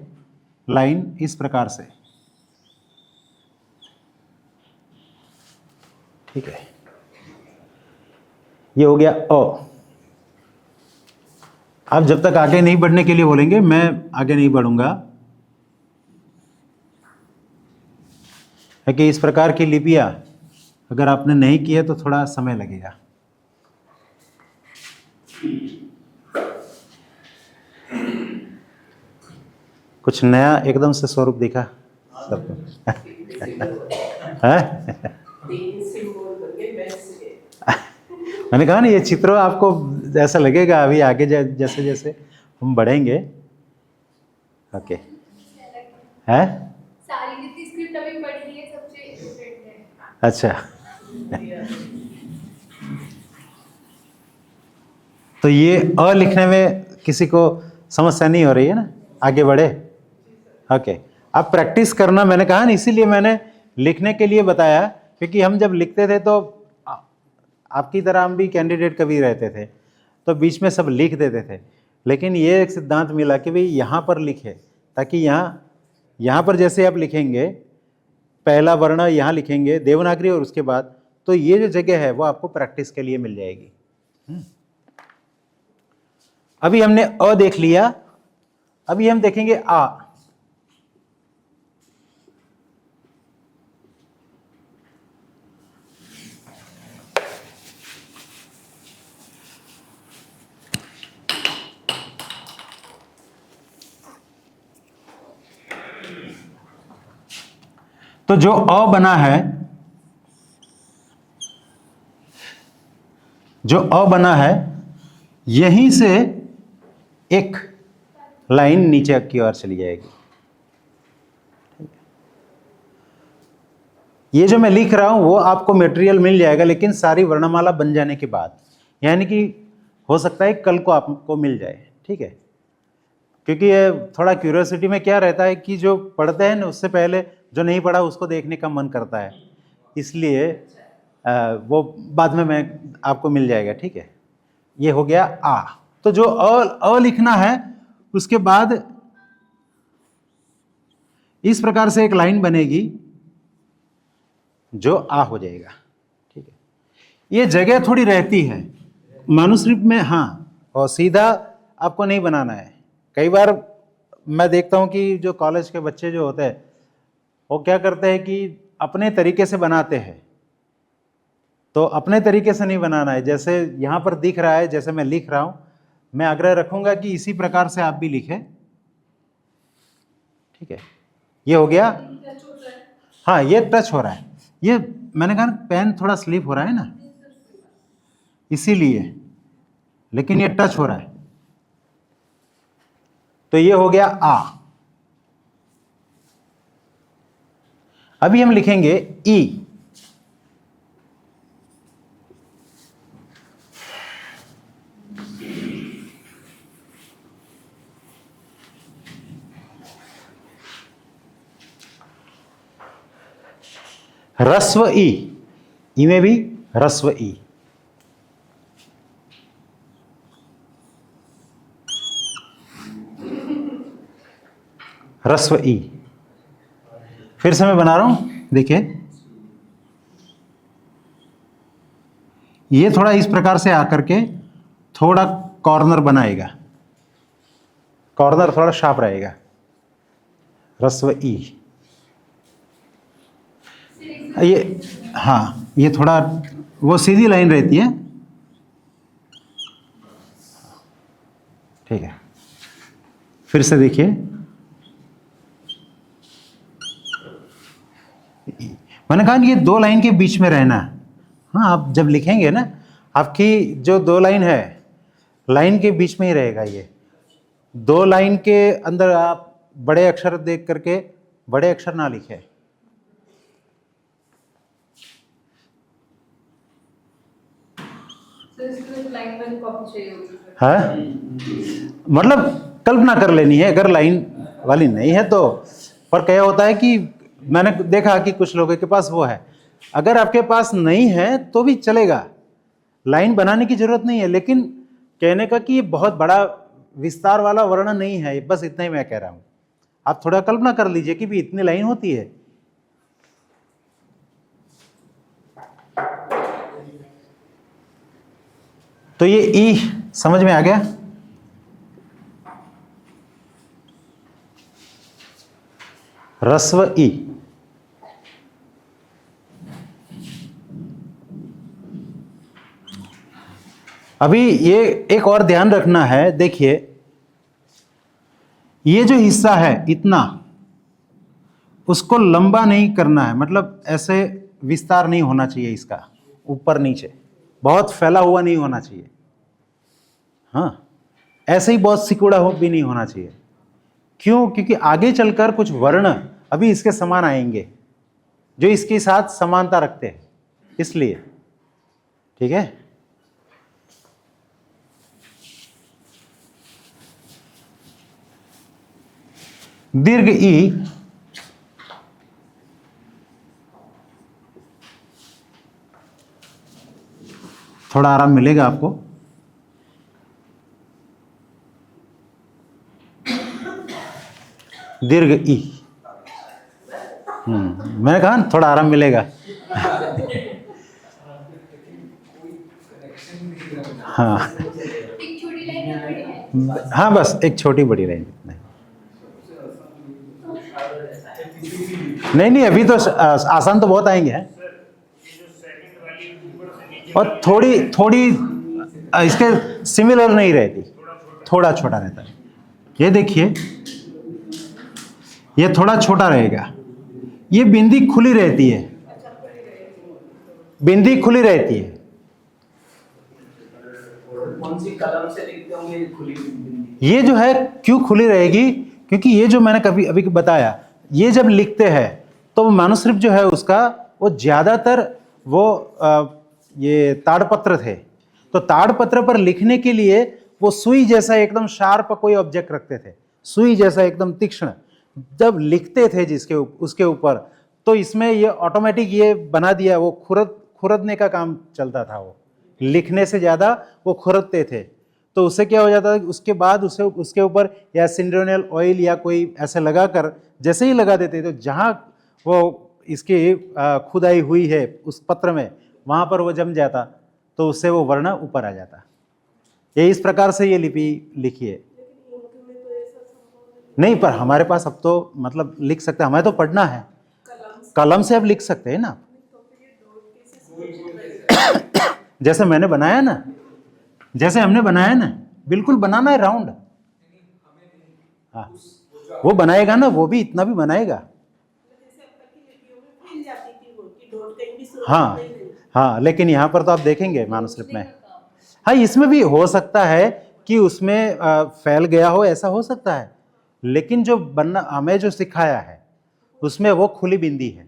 लाइन इस प्रकार से, ठीक है। ये हो गया अ। आप जब तक आगे नहीं बढ़ने के लिए बोलेंगे, मैं आगे नहीं बढ़ूंगा, है कि इस प्रकार की लिपियां अगर आपने नहीं की है तो थोड़ा समय लगेगा। कुछ नया एकदम से स्वरूप दिखा सबको है? मैंने कहा ना, ये चित्र आपको ऐसा लगेगा अभी आगे जैसे जैसे हम बढ़ेंगे। ओके है? स्क्रिप्ट अभी पढ़ी है, सबसे इम्पोर्टेंट है। अच्छा तो ये अ लिखने में किसी को समस्या नहीं हो रही है ना? आगे बढ़े। ओके, आप प्रैक्टिस करना, मैंने कहा ना, इसीलिए मैंने लिखने के लिए बताया, क्योंकि हम जब लिखते थे तो आपकी तरह हम भी कैंडिडेट कभी रहते थे, तो बीच में सब लिख देते थे। लेकिन ये एक सिद्धांत मिला कि भाई यहाँ पर लिखे, ताकि यहाँ पर जैसे आप लिखेंगे, पहला वर्ण यहाँ लिखेंगे देवनागरी और उसके बाद, तो ये जो जगह है वो आपको प्रैक्टिस के लिए मिल जाएगी। अभी हमने अ देख लिया, अभी हम देखेंगे आ। तो जो अ बना है, जो अ बना है यहीं से एक लाइन नीचे की ओर चली जाएगी। ये जो मैं लिख रहा हूं वो आपको मटेरियल मिल जाएगा, लेकिन सारी वर्णमाला बन जाने के बाद, यानी कि हो सकता है कल को आपको मिल जाए, ठीक है। क्योंकि ये थोड़ा क्यूरियोसिटी में क्या रहता है कि जो पढ़ते हैं ना उससे पहले जो नहीं पढ़ा उसको देखने का मन करता है, इसलिए वो बाद में मैं आपको मिल जाएगा, ठीक है। ये हो गया आ। तो जो अ लिखना है उसके बाद इस प्रकार से एक लाइन बनेगी जो आ हो जाएगा, ठीक है। ये जगह थोड़ी रहती है मानुस्क्रिप्ट में, हाँ, और सीधा आपको नहीं बनाना है। कई बार मैं देखता हूं कि जो कॉलेज के बच्चे जो होते हैं वो क्या करते हैं कि अपने तरीके से बनाते हैं, तो अपने तरीके से नहीं बनाना है। जैसे यहाँ पर दिख रहा है, जैसे मैं लिख रहा हूं, मैं आग्रह रखूंगा कि इसी प्रकार से आप भी लिखें, ठीक है। ये हो गया, हाँ, ये टच हो रहा है। ये मैंने कहा पेन थोड़ा स्लिप हो रहा है ना, इसीलिए, लेकिन ये टच हो रहा है। तो ये हो गया आ। अभी हम लिखेंगे ई। ह्रस्व ई में भी ह्रस्व ई। ह्रस्व ई। फिर से मैं बना रहा हूं, देखिए ये थोड़ा इस प्रकार से आकर के थोड़ा कॉर्नर बनाएगा, कॉर्नर थोड़ा शार्प रहेगा। ह्रस्व ई। ये, हाँ, ये थोड़ा वो सीधी लाइन रहती है, ठीक है। फिर से देखिए, मैंने कहा ये दो लाइन के बीच में रहना है। हाँ, आप जब लिखेंगे ना, आपकी जो दो लाइन है लाइन के बीच में ही रहेगा। ये दो लाइन के अंदर आप बड़े अक्षर देख करके बड़े अक्षर ना लिखें। है मतलब कल्पना कर लेनी है, अगर लाइन वाली नहीं है तो। पर क्या होता है कि मैंने देखा कि कुछ लोगों के पास वो है, अगर आपके पास नहीं है तो भी चलेगा, लाइन बनाने की जरूरत नहीं है। लेकिन कहने का कि ये बहुत बड़ा विस्तार वाला वर्णन नहीं है, बस इतना ही मैं कह रहा हूं। आप थोड़ा कल्पना कर लीजिए कि भी इतनी लाइन होती है। तो ये ई समझ में आ गया। ह्रस्व ई। अभी ये एक और ध्यान रखना है, देखिए ये जो हिस्सा है इतना, उसको लंबा नहीं करना है, मतलब ऐसे विस्तार नहीं होना चाहिए इसका, ऊपर नीचे बहुत फैला हुआ नहीं होना चाहिए। हाँ, ऐसे ही बहुत सिकुड़ा हो भी नहीं होना चाहिए। क्यों? क्योंकि आगे चलकर कुछ वर्ण अभी इसके समान आएंगे जो इसके साथ समानता रखते हैं, इसलिए, ठीक है। दीर्घ ई, थोड़ा आराम मिलेगा आपको। दीर्घ ई, मैंने कहा ना थोड़ा आराम मिलेगा। हाँ एक छोटी लाइन या बड़ी लाइन? हाँ, बस एक छोटी बड़ी लाइन। नहीं, अभी तो आसान तो बहुत आएंगे हैं, और थोड़ी इसके सिमिलर नहीं रहती, थोड़ा छोटा रहता है। ये देखिए, ये थोड़ा छोटा रहेगा। ये बिंदी खुली रहती है, बिंदी खुली रहती है। कौन सी कलम से लिखते होंगे खुली बिंदी? ये जो है क्यों खुली रहेगी, क्योंकि ये जो मैंने कभी अभी बताया, ये जब लिखते हैं तो मैन्युस्क्रिप्ट जो है उसका वो ज़्यादातर वो ये ताड़पत्र थे, तो ताड़पत्र पर लिखने के लिए वो सुई जैसा एकदम शार्प कोई ऑब्जेक्ट रखते थे, सुई जैसा एकदम तीक्ष्ण जब लिखते थे जिसके उसके ऊपर, तो इसमें ये ऑटोमेटिक ये बना दिया, वो खुरदने का काम चलता था, वो लिखने से ज़्यादा वो खुरदते थे। तो उससे क्या हो जाता था, उसके बाद उसके ऊपर या सिंड्रोनियल ऑयल या कोई ऐसे लगा कर जैसे ही लगा देते, तो जहाँ वो इसकी खुदाई हुई है उस पत्र में, वहाँ पर वो जम जाता, तो उससे वो वर्ण ऊपर आ जाता। ये इस प्रकार से ये लिपि लिखी है। नहीं, पर हमारे पास अब तो मतलब लिख सकते हैं, हमें तो पढ़ना है, कलम से अब लिख सकते हैं ना, जैसे मैंने बनाया ना, जैसे हमने बनाया ना, बिल्कुल बनाना है राउंड। हाँ, वो बनाएगा ना, वो भी इतना भी बनाएगा। हाँ हाँ, लेकिन यहाँ पर तो आप देखेंगे मैन्युस्क्रिप्ट में, हाँ इसमें भी हो सकता है कि उसमें फैल गया हो, ऐसा हो सकता है, लेकिन जो बनना हमें जो सिखाया है उसमें वो खुली बिंदी है।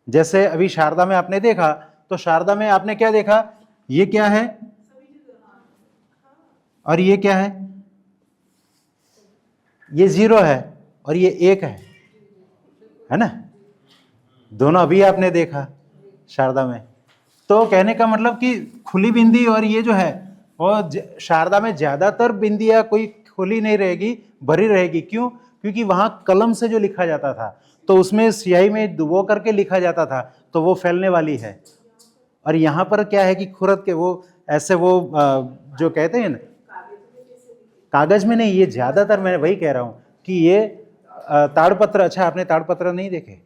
जैसे अभी शारदा में आपने देखा, तो शारदा में आपने क्या देखा, ये क्या है और ये क्या है, ये 0 है और ये 1 है ना, दोनों अभी आपने देखा शारदा में। तो कहने का मतलब कि खुली बिंदी और ये जो है, और शारदा में ज्यादातर बिंदियां कोई खुली नहीं रहेगी, भरी रहेगी। क्यों? क्योंकि वहां कलम से जो लिखा जाता था, तो उसमें स्याही में डुबो करके लिखा जाता था, तो वो फैलने वाली है। और यहाँ पर क्या है कि खुरद के वो ऐसे वो जो कहते हैं ना, कागज में नहीं, ये ज्यादातर मैं वही कह रहा हूँ कि ये ताड़पत्र। अच्छा, आपने ताड़पत्र नहीं देखे?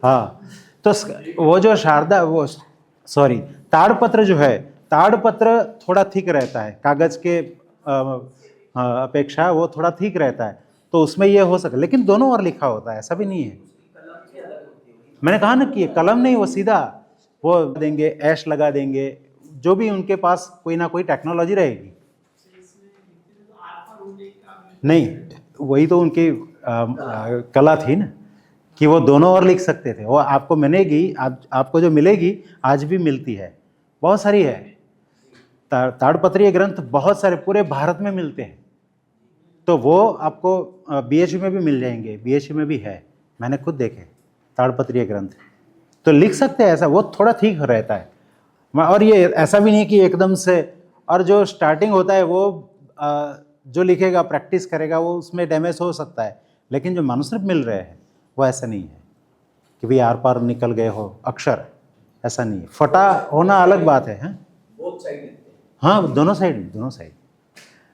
हाँ, तो वो जो शारदा वो सॉरी ताड़पत्र जो है, ताड़पत्र थोड़ा थिक रहता है, कागज के अपेक्षा वो थोड़ा थिक रहता है, तो उसमें ये हो सके, लेकिन दोनों ओर लिखा होता है, ऐसा भी नहीं है। मैंने कहा ना कि कलम नहीं, वो सीधा वो देंगे, ऐश लगा देंगे, जो भी उनके पास कोई ना कोई टेक्नोलॉजी रहेगी। नहीं, वही तो उनकी कला थी ना कि वो दोनों ओर लिख सकते थे। वो आपको मिलेगी, आपको जो मिलेगी आज भी मिलती है, बहुत सारी है। ताड़पत्रीय ग्रंथ बहुत सारे पूरे भारत में मिलते हैं, तो वो आपको BHU में भी मिल जाएंगे, BHU में भी है, मैंने खुद देखे ताड़पत्रीय ग्रंथ। तो लिख सकते हैं ऐसा, वो थोड़ा ठीक रहता है। और ये ऐसा भी नहीं कि एकदम से, और जो स्टार्टिंग होता है वो जो लिखेगा प्रैक्टिस करेगा, वो उसमें डैमेज हो सकता है, लेकिन जो मैन्युस्क्रिप्ट मिल रहे हैं वो ऐसा नहीं है कि भाई आर पार निकल गए हो अक्षर, ऐसा नहीं है। फटा होना अलग बात है। हाँ, दोनों साइड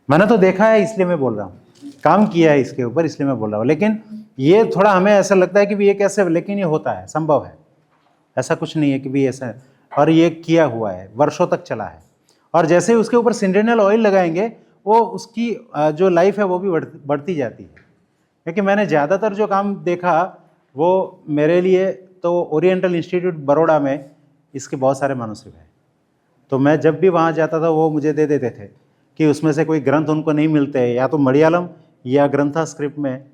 मैंने तो देखा है, इसलिए मैं बोल रहा हूँ, काम किया है इसके ऊपर, इसलिए मैं बोल रहा हूँ। लेकिन ये थोड़ा हमें ऐसा लगता है कि ये कैसे, लेकिन ये होता है, संभव है, ऐसा कुछ नहीं है कि भी ऐसा। और ये किया हुआ है, वर्षों तक चला है। और जैसे उसके ऊपर सिंड्रेनियल ऑयल लगाएंगे, वो उसकी जो लाइफ है वो भी बढ़ती जाती है। क्योंकि मैंने ज़्यादातर जो काम देखा वो मेरे लिए तो ओरिएंटल इंस्टीट्यूट बड़ौदा में इसके बहुत सारे मैन्युस्क्रिप्ट हैं। तो मैं जब भी वहाँ जाता था वो मुझे दे देते थे कि उसमें से कोई ग्रंथ उनको नहीं मिलते हैं, या तो मलयालम या ग्रंथा स्क्रिप्ट में,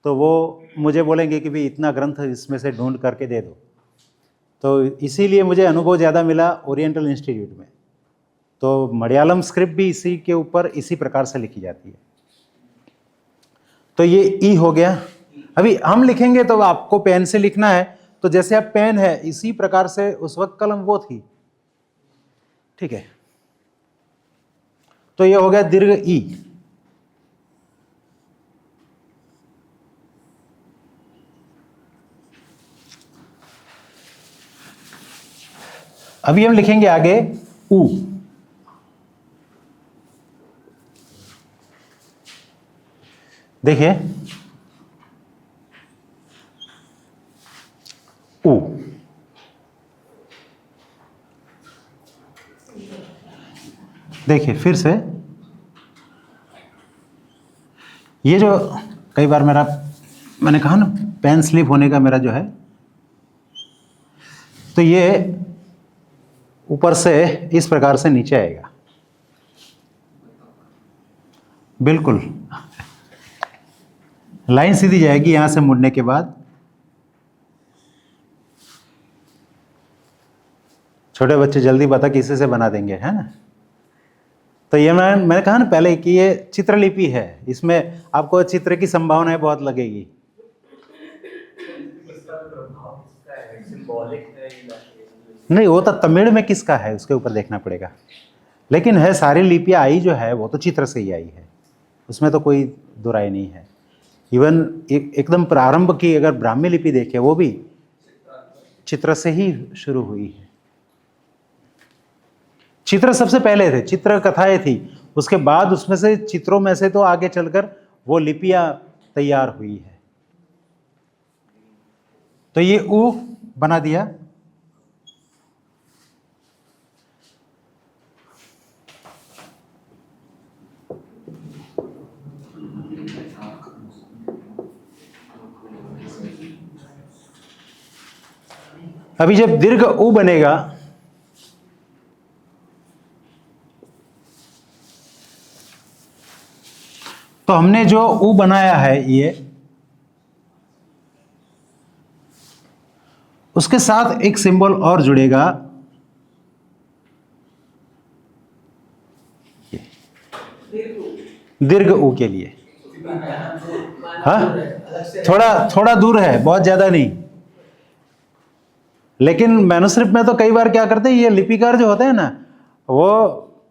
तो वो मुझे बोलेंगे कि भाई इतना ग्रंथ इसमें से ढूंढ करके दे दो। तो इसीलिए मुझे अनुभव ज़्यादा मिला ओरिएंटल इंस्टीट्यूट में। तो मलयालम स्क्रिप्ट भी इसी के ऊपर इसी प्रकार से लिखी जाती है। तो ये ई हो गया। अभी हम लिखेंगे तो आपको पेन से लिखना है, तो जैसे आप पेन है इसी प्रकार से उस वक्त कलम वो थी, ठीक है। तो ये हो गया दीर्घ ई। अभी हम लिखेंगे आगे ऊ। देखिए ऊ, देखिए फिर से ये जो कई बार मैंने कहा ना पेन स्लिप होने का मेरा जो है, तो ये ऊपर से इस प्रकार से नीचे आएगा, बिल्कुल लाइन सीधी जाएगी यहां से मुड़ने के बाद। छोटे बच्चे जल्दी पता किसी से बना देंगे, है ना। तो ये मैंने कहा ना पहले कि ये चित्रलिपि है, इसमें आपको चित्र की संभावनाएं बहुत लगेगी। नहीं, वो तो तमिल में किसका है उसके ऊपर देखना पड़ेगा, लेकिन है सारी लिपियां आई जो है वो तो चित्र से ही आई है, उसमें तो कोई दो राय नहीं है। इवन एकदम प्रारंभ की अगर ब्राह्मी लिपि देखे वो भी चित्र से ही शुरू हुई है। चित्र सबसे पहले थे, चित्र कथाएं थी, उसके बाद उसमें से चित्रों में से तो आगे चलकर वो लिपियां तैयार हुई है। तो ये ऊ बना दिया। अभी जब दीर्घ ऊ बनेगा तो हमने जो ऊ बनाया है ये, उसके साथ एक सिंबल और जुड़ेगा, दीर्घ ऊ के लिए। हाँ, थोड़ा दूर है, बहुत ज्यादा नहीं। लेकिन मैन्युस्क्रिप्ट में तो कई बार क्या करते हैं, ये लिपिकार जो होते हैं ना, वो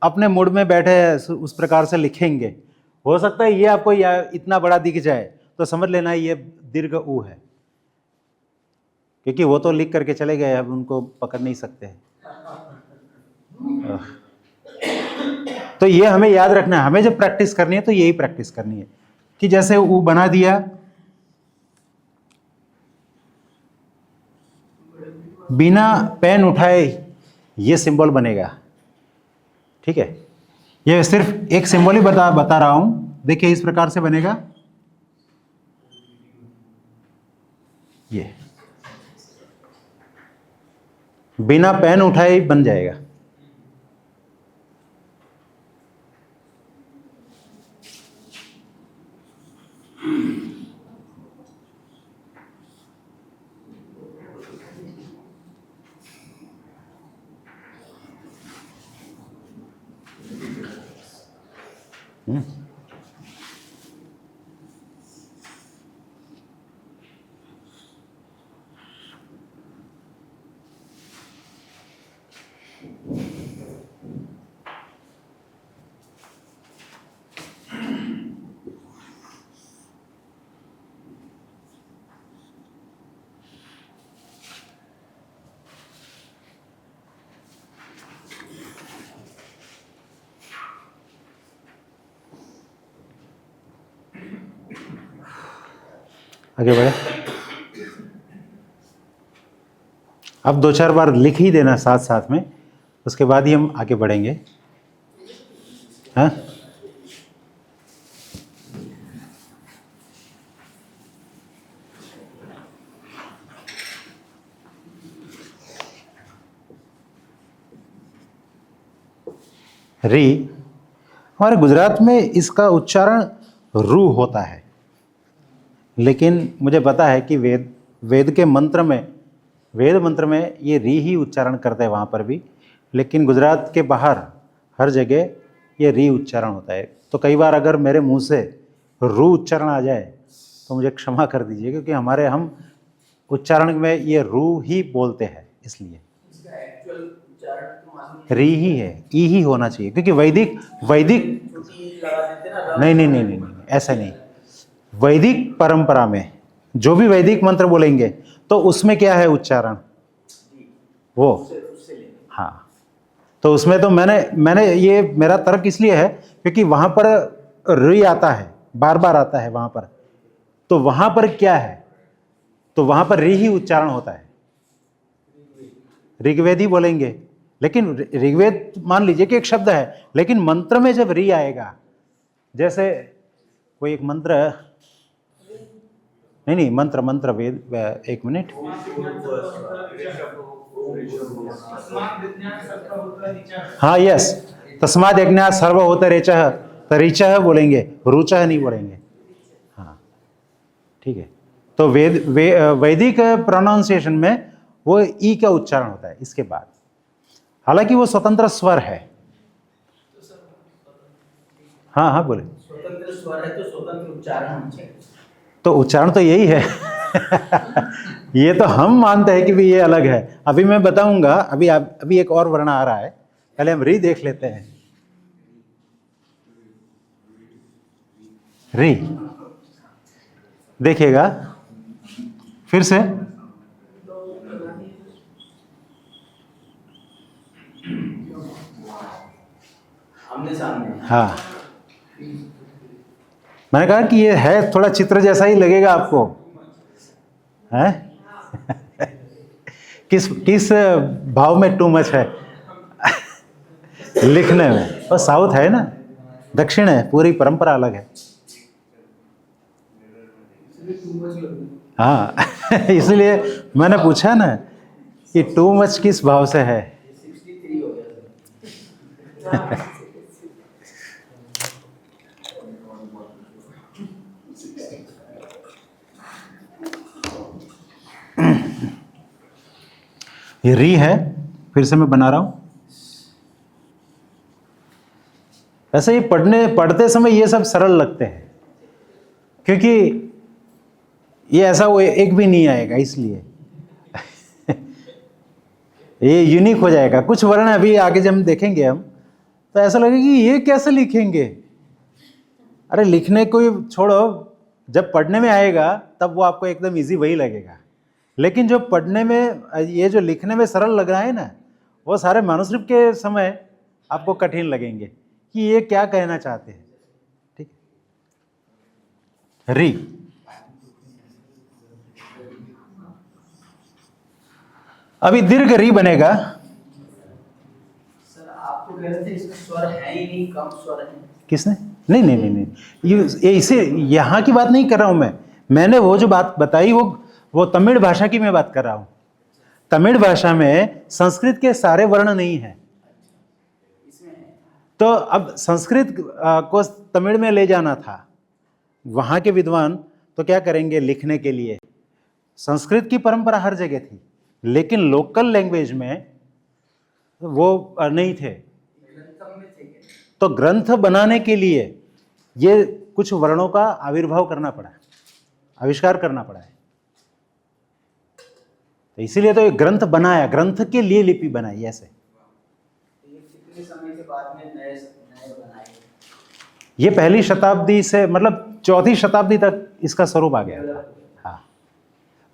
अपने मूड में बैठे उस प्रकार से लिखेंगे। हो सकता है ये आपको इतना बड़ा दिख जाए तो समझ लेना ये दीर्घ ऊ है, क्योंकि वो तो लिख करके चले गए, अब उनको पकड़ नहीं सकते। तो ये हमें याद रखना है, हमें जब प्रैक्टिस करनी है तो यही प्रैक्टिस करनी है कि जैसे ऊ बना दिया, बिना पेन उठाए ये सिंबल बनेगा, ठीक है। ये सिर्फ एक सिंबल ही बता रहा हूं। देखिए इस प्रकार से बनेगा, ये बिना पेन उठाए ही बन जाएगा। आगे बढ़े। अब 2-4 बार लिख ही देना साथ साथ में, उसके बाद ही हम आगे बढ़ेंगे। हाँ, री, हमारे गुजरात में इसका उच्चारण रू होता है, लेकिन मुझे पता है कि वेद मंत्र में ये री ही उच्चारण करते हैं वहाँ पर भी, लेकिन गुजरात के बाहर हर जगह ये री उच्चारण होता है। तो कई बार अगर मेरे मुंह से रू उच्चारण आ जाए तो मुझे क्षमा कर दीजिए, क्योंकि हम उच्चारण में ये रू ही बोलते हैं, इसलिए री ही है, ई ही होना चाहिए, क्योंकि वैदिक नहीं, ऐसा नहीं। वैदिक परंपरा में जो भी वैदिक मंत्र बोलेंगे तो उसमें क्या है उच्चारण, वो हाँ। तो उसमें तो मैंने ये मेरा तर्क इसलिए है क्योंकि वहां पर री आता है, बार बार आता है वहां पर, तो वहां पर क्या है, तो वहां पर री ही उच्चारण होता है। ऋग्वेद ही बोलेंगे, लेकिन ऋग्वेद मान लीजिए कि एक शब्द है, लेकिन मंत्र में जब री आएगा, जैसे कोई एक मंत्र, नहीं मंत्र वेद, एक मिनट, हाँ यस, तस्माद यज्ञात् सर्वहोत रेचः, तो ऋचः बोलेंगे, रुचः नहीं बोलेंगे। हाँ ठीक है। तो वैदिक प्रोनाउंसिएशन में वो ई का उच्चारण होता है इसके बाद, हालांकि वो स्वतंत्र स्वर है। हाँ हाँ बोले। स्वतंत्र स्वर है तो स्वतंत्र उच्चारण होना चाहिए। तो उच्चारण तो यही है। ये तो हम मानते हैं कि भी ये अलग है। अभी मैं बताऊंगा, अभी एक और वर्ण आ रहा है, पहले हम री देख लेते हैं। री देखिएगा फिर से, आमने सामने। हाँ मैंने कहा कि ये है थोड़ा चित्र जैसा ही लगेगा आपको, है? किस भाव में टू मच है लिखने में? और साउथ है ना, दक्षिण है, पूरी परंपरा अलग है। हाँ इसलिए मैंने पूछा ना कि टू मच किस भाव से है। 63 हो गया। ये री है, फिर से मैं बना रहा हूं। वैसे ये पढ़ते समय ये सब सरल लगते हैं, क्योंकि ये ऐसा वो एक भी नहीं आएगा, इसलिए ये यूनिक हो जाएगा। कुछ वर्ण अभी आगे जब हम देखेंगे हम, तो ऐसा लगेगा कि ये कैसे लिखेंगे। अरे लिखने को ही छोड़ो, जब पढ़ने में आएगा तब वो आपको एकदम इजी वही लगेगा। लेकिन जो पढ़ने में, ये जो लिखने में सरल लग रहा है ना, वो सारे मैन्युस्क्रिप्ट के समय आपको कठिन लगेंगे कि ये क्या कहना चाहते हैं। ठीक है। री अभी दीर्घ री बनेगा। सर आप तो कह रहे थे इसमें स्वर है ही नहीं, कम स्वर है। किसने? नहीं नहीं नहीं नहीं, ये इसे यहाँ की बात नहीं कर रहा हूँ मैंने वो जो बात बताई वो तमिल भाषा की मैं बात कर रहा हूँ। तमिल भाषा में संस्कृत के सारे वर्ण नहीं हैं। तो अब संस्कृत को तमिल में ले जाना था, वहाँ के विद्वान तो क्या करेंगे लिखने के लिए। संस्कृत की परंपरा हर जगह थी, लेकिन लोकल लैंग्वेज में वो नहीं थे। तो ग्रंथ बनाने के लिए ये कुछ वर्णों का आविर्भाव करना पड़ा, आविष्कार करना पड़ा है। तो इसीलिए तो ये ग्रंथ बनाया, ग्रंथ के लिए लिपि बनाई। ऐसे कितने समय के बाद में नए बनाए? ये पहली शताब्दी से, मतलब चौथी शताब्दी तक इसका स्वरूप आ गया था। हाँ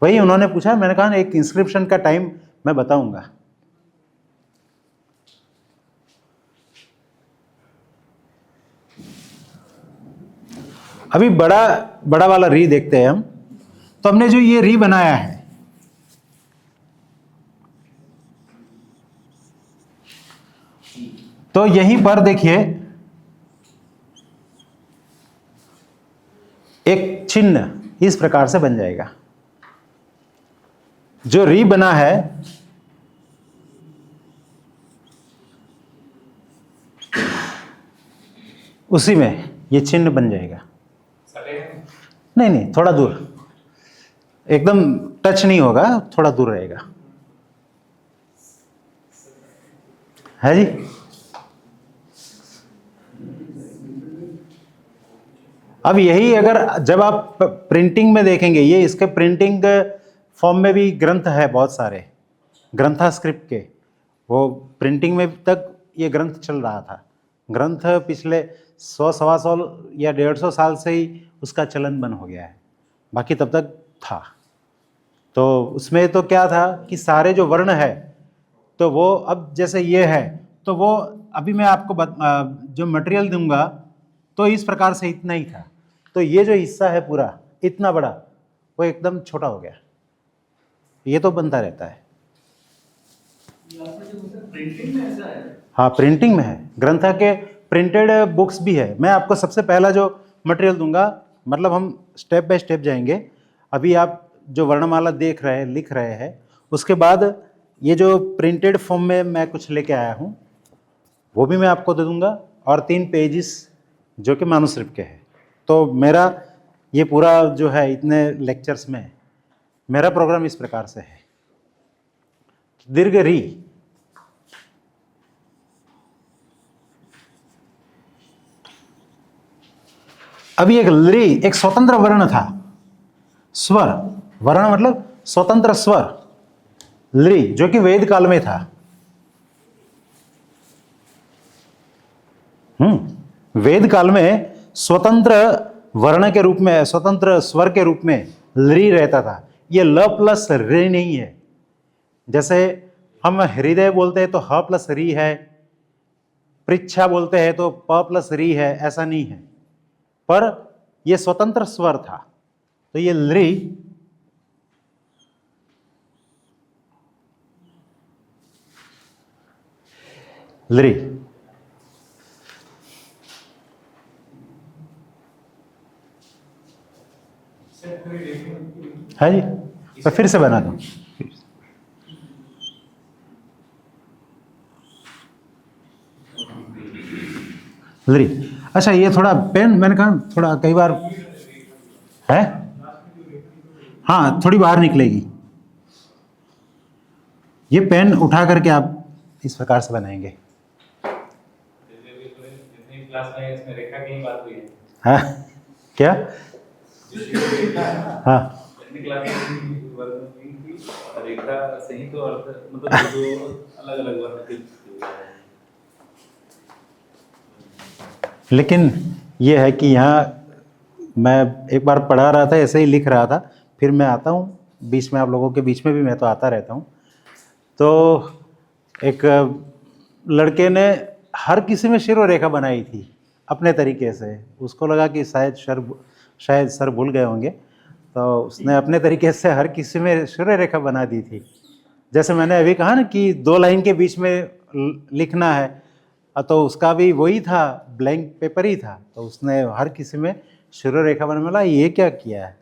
वही उन्होंने पूछा, मैंने कहा एक इंस्क्रिप्शन का टाइम मैं बताऊंगा। अभी बड़ा वाला री देखते हैं हम। तो हमने जो ये री बनाया है, तो यहीं पर देखिए एक चिन्ह इस प्रकार से बन जाएगा। जो री बना है उसी में ये चिन्ह बन जाएगा। नहीं नहीं, थोड़ा दूर, एकदम टच नहीं होगा, थोड़ा दूर रहेगा। है जी? अब यही अगर जब आप प्रिंटिंग में देखेंगे, ये इसके प्रिंटिंग फॉर्म में भी ग्रंथ है बहुत सारे, ग्रंथा स्क्रिप्ट के, वो प्रिंटिंग में तक ये ग्रंथ चल रहा था। ग्रंथ पिछले 100-125 या 150 साल से ही उसका चलन बंद हो गया है, बाकी तब तक था। तो उसमें तो क्या था कि सारे जो वर्ण है, तो वो अब जैसे ये है, तो वो अभी मैं आपको जो मटेरियल दूंगा तो इस प्रकार से इतना ही था। तो ये जो हिस्सा है पूरा इतना बड़ा, वो एकदम छोटा हो गया। ये तो बनता रहता है। प्रिंटिंग में ऐसा है? हाँ प्रिंटिंग में है, ग्रंथ के प्रिंटेड बुक्स भी है। मैं आपको सबसे पहला जो मटेरियल दूंगा, मतलब हम स्टेप बाय स्टेप जाएंगे। अभी आप जो वर्णमाला देख रहे हैं, लिख रहे हैं, उसके बाद ये जो प्रिंटेड फॉर्म में मैं कुछ लेके आया हूँ वो भी मैं आपको दे दूंगा, और 3 पेजेस जो कि मैन्युस्क्रिप्ट के हैं। तो मेरा ये पूरा जो है इतने लेक्चर्स में मेरा प्रोग्राम इस प्रकार से है। दीर्घ री, अभी एक री एक स्वतंत्र वर्ण था, स्वर, वर्ण मतलब स्वतंत्र स्वर, ली, जो कि वेद काल में था। वेद काल में स्वतंत्र वर्ण के रूप में, स्वतंत्र स्वर के रूप में ली रहता था। ये ल प्लस रे नहीं है। जैसे हम हृदय बोलते हैं तो ह प्लस री है, पृच्छा बोलते हैं तो प प्लस री है, ऐसा नहीं है। पर यह स्वतंत्र स्वर था, तो ये ली ली है जी। मैं फिर से बना दूं। ली, अच्छा ये थोड़ा पेन, मैंने कहा थोड़ा कई बार है, हाँ थोड़ी बाहर निकलेगी। ये पेन उठा करके आप इस प्रकार से बनाएंगे। क्लास में इसमें रेखा की बात हुई है। हाँ क्या? हाँ रेखा सही तो अर्थ मतलब दो अलग अलग वर्ण के। लेकिन ये है कि यहाँ मैं एक बार पढ़ा रहा था, ऐसे ही लिख रहा था, फिर मैं आता हूँ बीच में, आप लोगों के बीच में भी मैं तो आता रहता हूँ। तो एक लड़के ने हर किसी में शिरोरेखा बनाई थी अपने तरीके से। उसको लगा कि शायद सर भूल गए होंगे, तो उसने अपने तरीके से हर किसी में शिरोरेखा बना दी थी। जैसे मैंने अभी कहा ना कि 2 लाइन के बीच में लिखना है, तो उसका भी वही था, ब्लैंक पेपर ही था, तो उसने हर किसी में शिरोरेखा बना। बोला ये क्या किया है?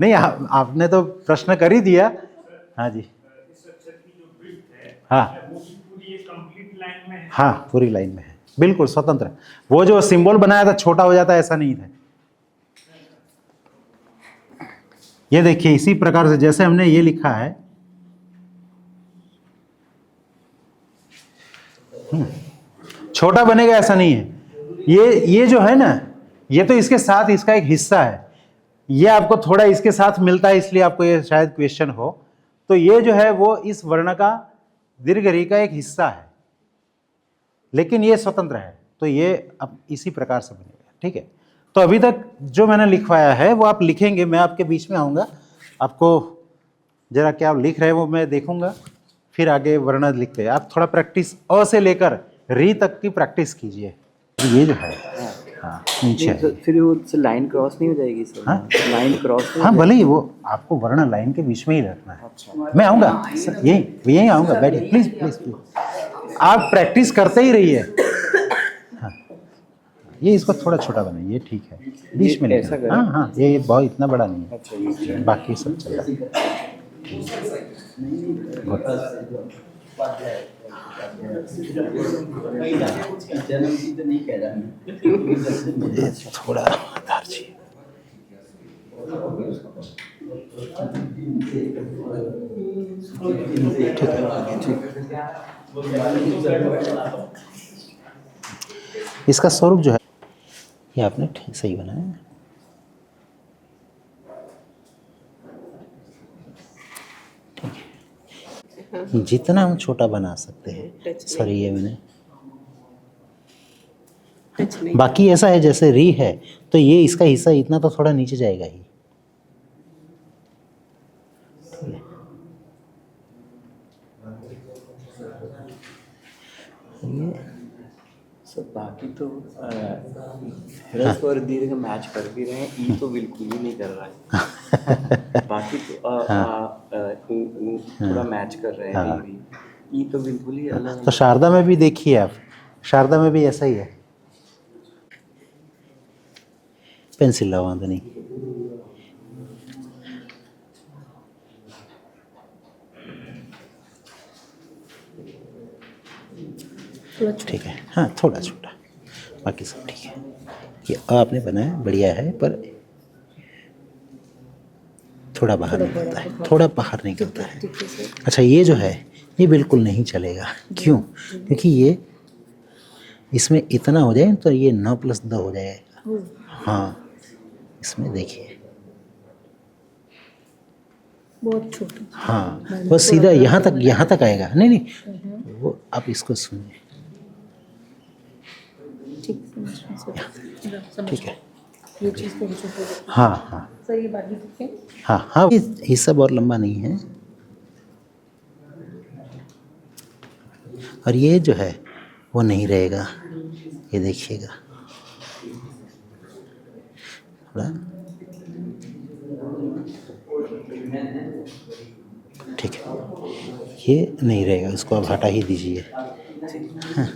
नहीं आपने तो प्रश्न कर ही दिया। हाँ जी, हाँ हाँ पूरी लाइन में है, बिल्कुल स्वतंत्र। वो जो सिंबल बनाया था छोटा हो जाता है, ऐसा नहीं था। ये देखिए इसी प्रकार से जैसे हमने ये लिखा है, छोटा बनेगा ऐसा नहीं है। ये जो है ना, ये तो इसके साथ इसका एक हिस्सा है। ये आपको थोड़ा इसके साथ मिलता है, इसलिए आपको ये शायद क्वेश्चन हो। तो ये जो है वो इस वर्ण का, दीर्घ री का एक हिस्सा है, लेकिन ये स्वतंत्र है। तो ये अब इसी प्रकार से बनेगा, ठीक है। तो अभी तक जो मैंने लिखवाया है वो आप लिखेंगे, मैं आपके बीच में आऊँगा, आपको जरा क्या आप लिख रहे हैं वो मैं देखूंगा, फिर आगे वर्ण लिखते हैं। आप थोड़ा प्रैक्टिस अ से लेकर री तक की प्रैक्टिस कीजिए। ये जो है हाँ नीचे तो फिर वो लाइन क्रॉस नहीं हो जाएगी सर? हाँ? लाइन क्रॉस हाँ भले ही, वो आपको वर्ण लाइन के बीच में ही रखना है। अच्छा। मैं आऊँगा यही आऊँगा, बैठिए प्लीज़ प्लीज़ प्लीज़, आप प्रैक्टिस करते ही रहिए। हाँ ये इसको थोड़ा छोटा बनाइए, ठीक है, बीच में ऐसा लिखना। हाँ हाँ ये बहुत इतना बड़ा नहीं है। अच्छा, बाकी सब चल रहा है। थोड़ा आधार चाहिए। इसका स्वरूप जो है ये आपने ठीक सही बनाया है। जितना हम छोटा बना सकते हैं सर, ये मैंने बाकी ऐसा है जैसे री है तो ये इसका हिस्सा इतना तो थोड़ा नीचे जाएगा ही। सर बाकी तो ह्रस्व और दीर्घ मैच कर भी रहे हैं, ई तो बिल्कुल ही नहीं कर रहा है। बाकी तो थोड़ा मैच कर रहे हैं, ई तो बिल्कुल ही अलग। तो शारदा में भी देखिए आप, शारदा में भी ऐसा ही है। पेंसिल लाओ नहीं। ठीक है, हाँ थोड़ा छोटा, बाकी सब ठीक है। ये आपने बनाया बढ़िया है, पर थोड़ा बाहर निकलता है, थोड़ा बाहर निकलता है। अच्छा ये जो है ये बिल्कुल नहीं चलेगा, क्यों? क्योंकि ये इसमें इतना हो जाए तो ये 9+10 हो जाएगा। हाँ इसमें देखिए, बहुत छोटा। हाँ वो सीधा यहाँ तक आएगा। नहीं नहीं, वो आप इसको सुनिए, ठीक है। ये चीज़ थोड़ी छोटी है। हाँ हाँ सर ये बाकी ठीक है। हाँ हाँ, ये सब और लंबा नहीं है। और ये जो है वो नहीं रहेगा, ये देखिएगा थोड़ा, ठीक है, ये नहीं रहेगा, इसको आप हटा ही दीजिए। हाँ।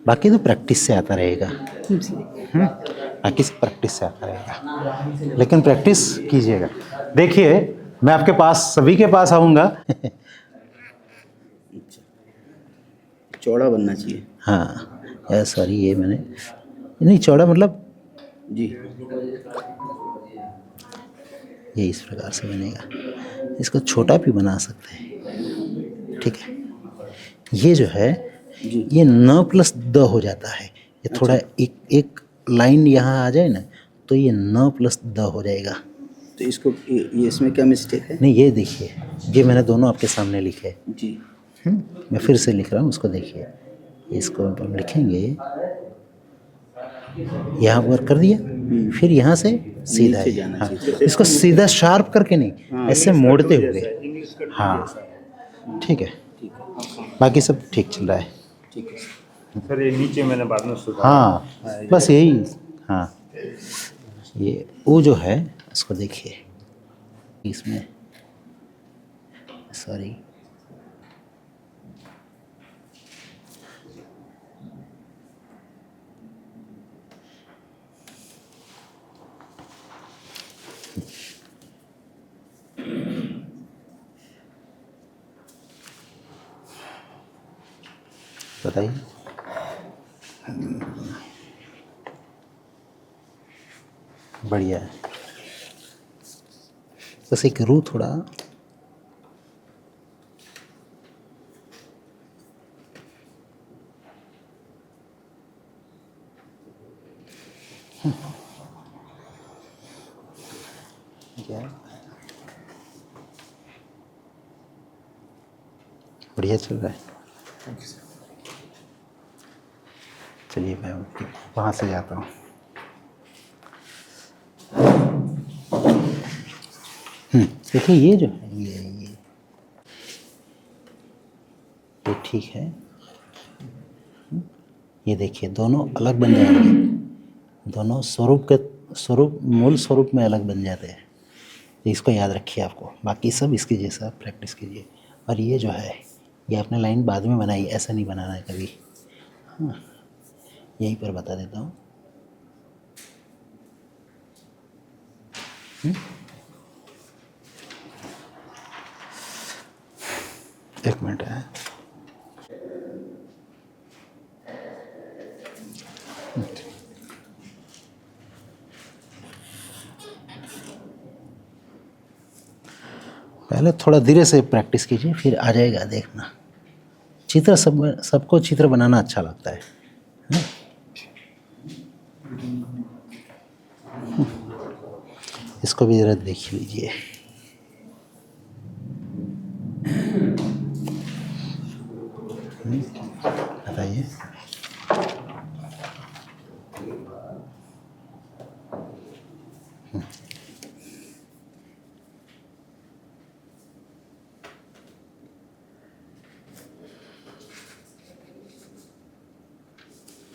बाकी तो प्रैक्टिस से आता रहेगा, बाकी से प्रैक्टिस से आता रहेगा, लेकिन प्रैक्टिस कीजिएगा। देखिए मैं आपके पास, सभी के पास आऊँगा। चौड़ा बनना चाहिए। हाँ सॉरी, ये मैंने नहीं, चौड़ा मतलब जी, ये इस प्रकार से बनेगा। इसको छोटा भी बना सकते हैं, ठीक है। ये जो है ये 9+10 हो जाता है। ये थोड़ा एक लाइन यहाँ आ जाए ना तो ये 9+10 हो जाएगा। तो इसको ये इसमें क्या मिस्टेक है? नहीं ये देखिए, ये मैंने दोनों आपके सामने लिखे। जी, मैं फिर से लिख रहा हूँ, उसको देखिए। इसको हम लिखेंगे, यहाँ पर कर दिया, फिर यहाँ से सीधा नीचे है। जाना हाँ, चाहिए। इसको सीधा शार्प करके नहीं, ऐसे मोड़ते हुए। हाँ ठीक है, बाकी सब ठीक चल रहा है। ठीक है सर ये नीचे मैंने बाद में सुधारा। हाँ बस यही। हाँ ये वो जो है उसको देखिए, इसमें सॉरी, बताइए। बढ़िया है, बस एक रू थोड़ा क्या, बढ़िया चल रहा है। चलिए मैं वहाँ से जाता हूँ। देखिए ये जो है ये ठीक है। ये देखिए दोनों अलग बन जाएंगे, दोनों स्वरूप मूल स्वरूप में अलग बन जाते हैं। तो इसको याद रखिए आपको, बाकी सब इसके जैसा प्रैक्टिस कीजिए। और ये जो है ये आपने लाइन बाद में बनाई, ऐसा नहीं बनाना है कभी। हाँ यहीं पर बता देता हूँ। एक मिनट है। पहले थोड़ा धीरे से प्रैक्टिस कीजिए, फिर आ जाएगा, देखना। चित्र सबको चित्र बनाना अच्छा लगता है। इसको भी जरा देख लीजिए। बताइए।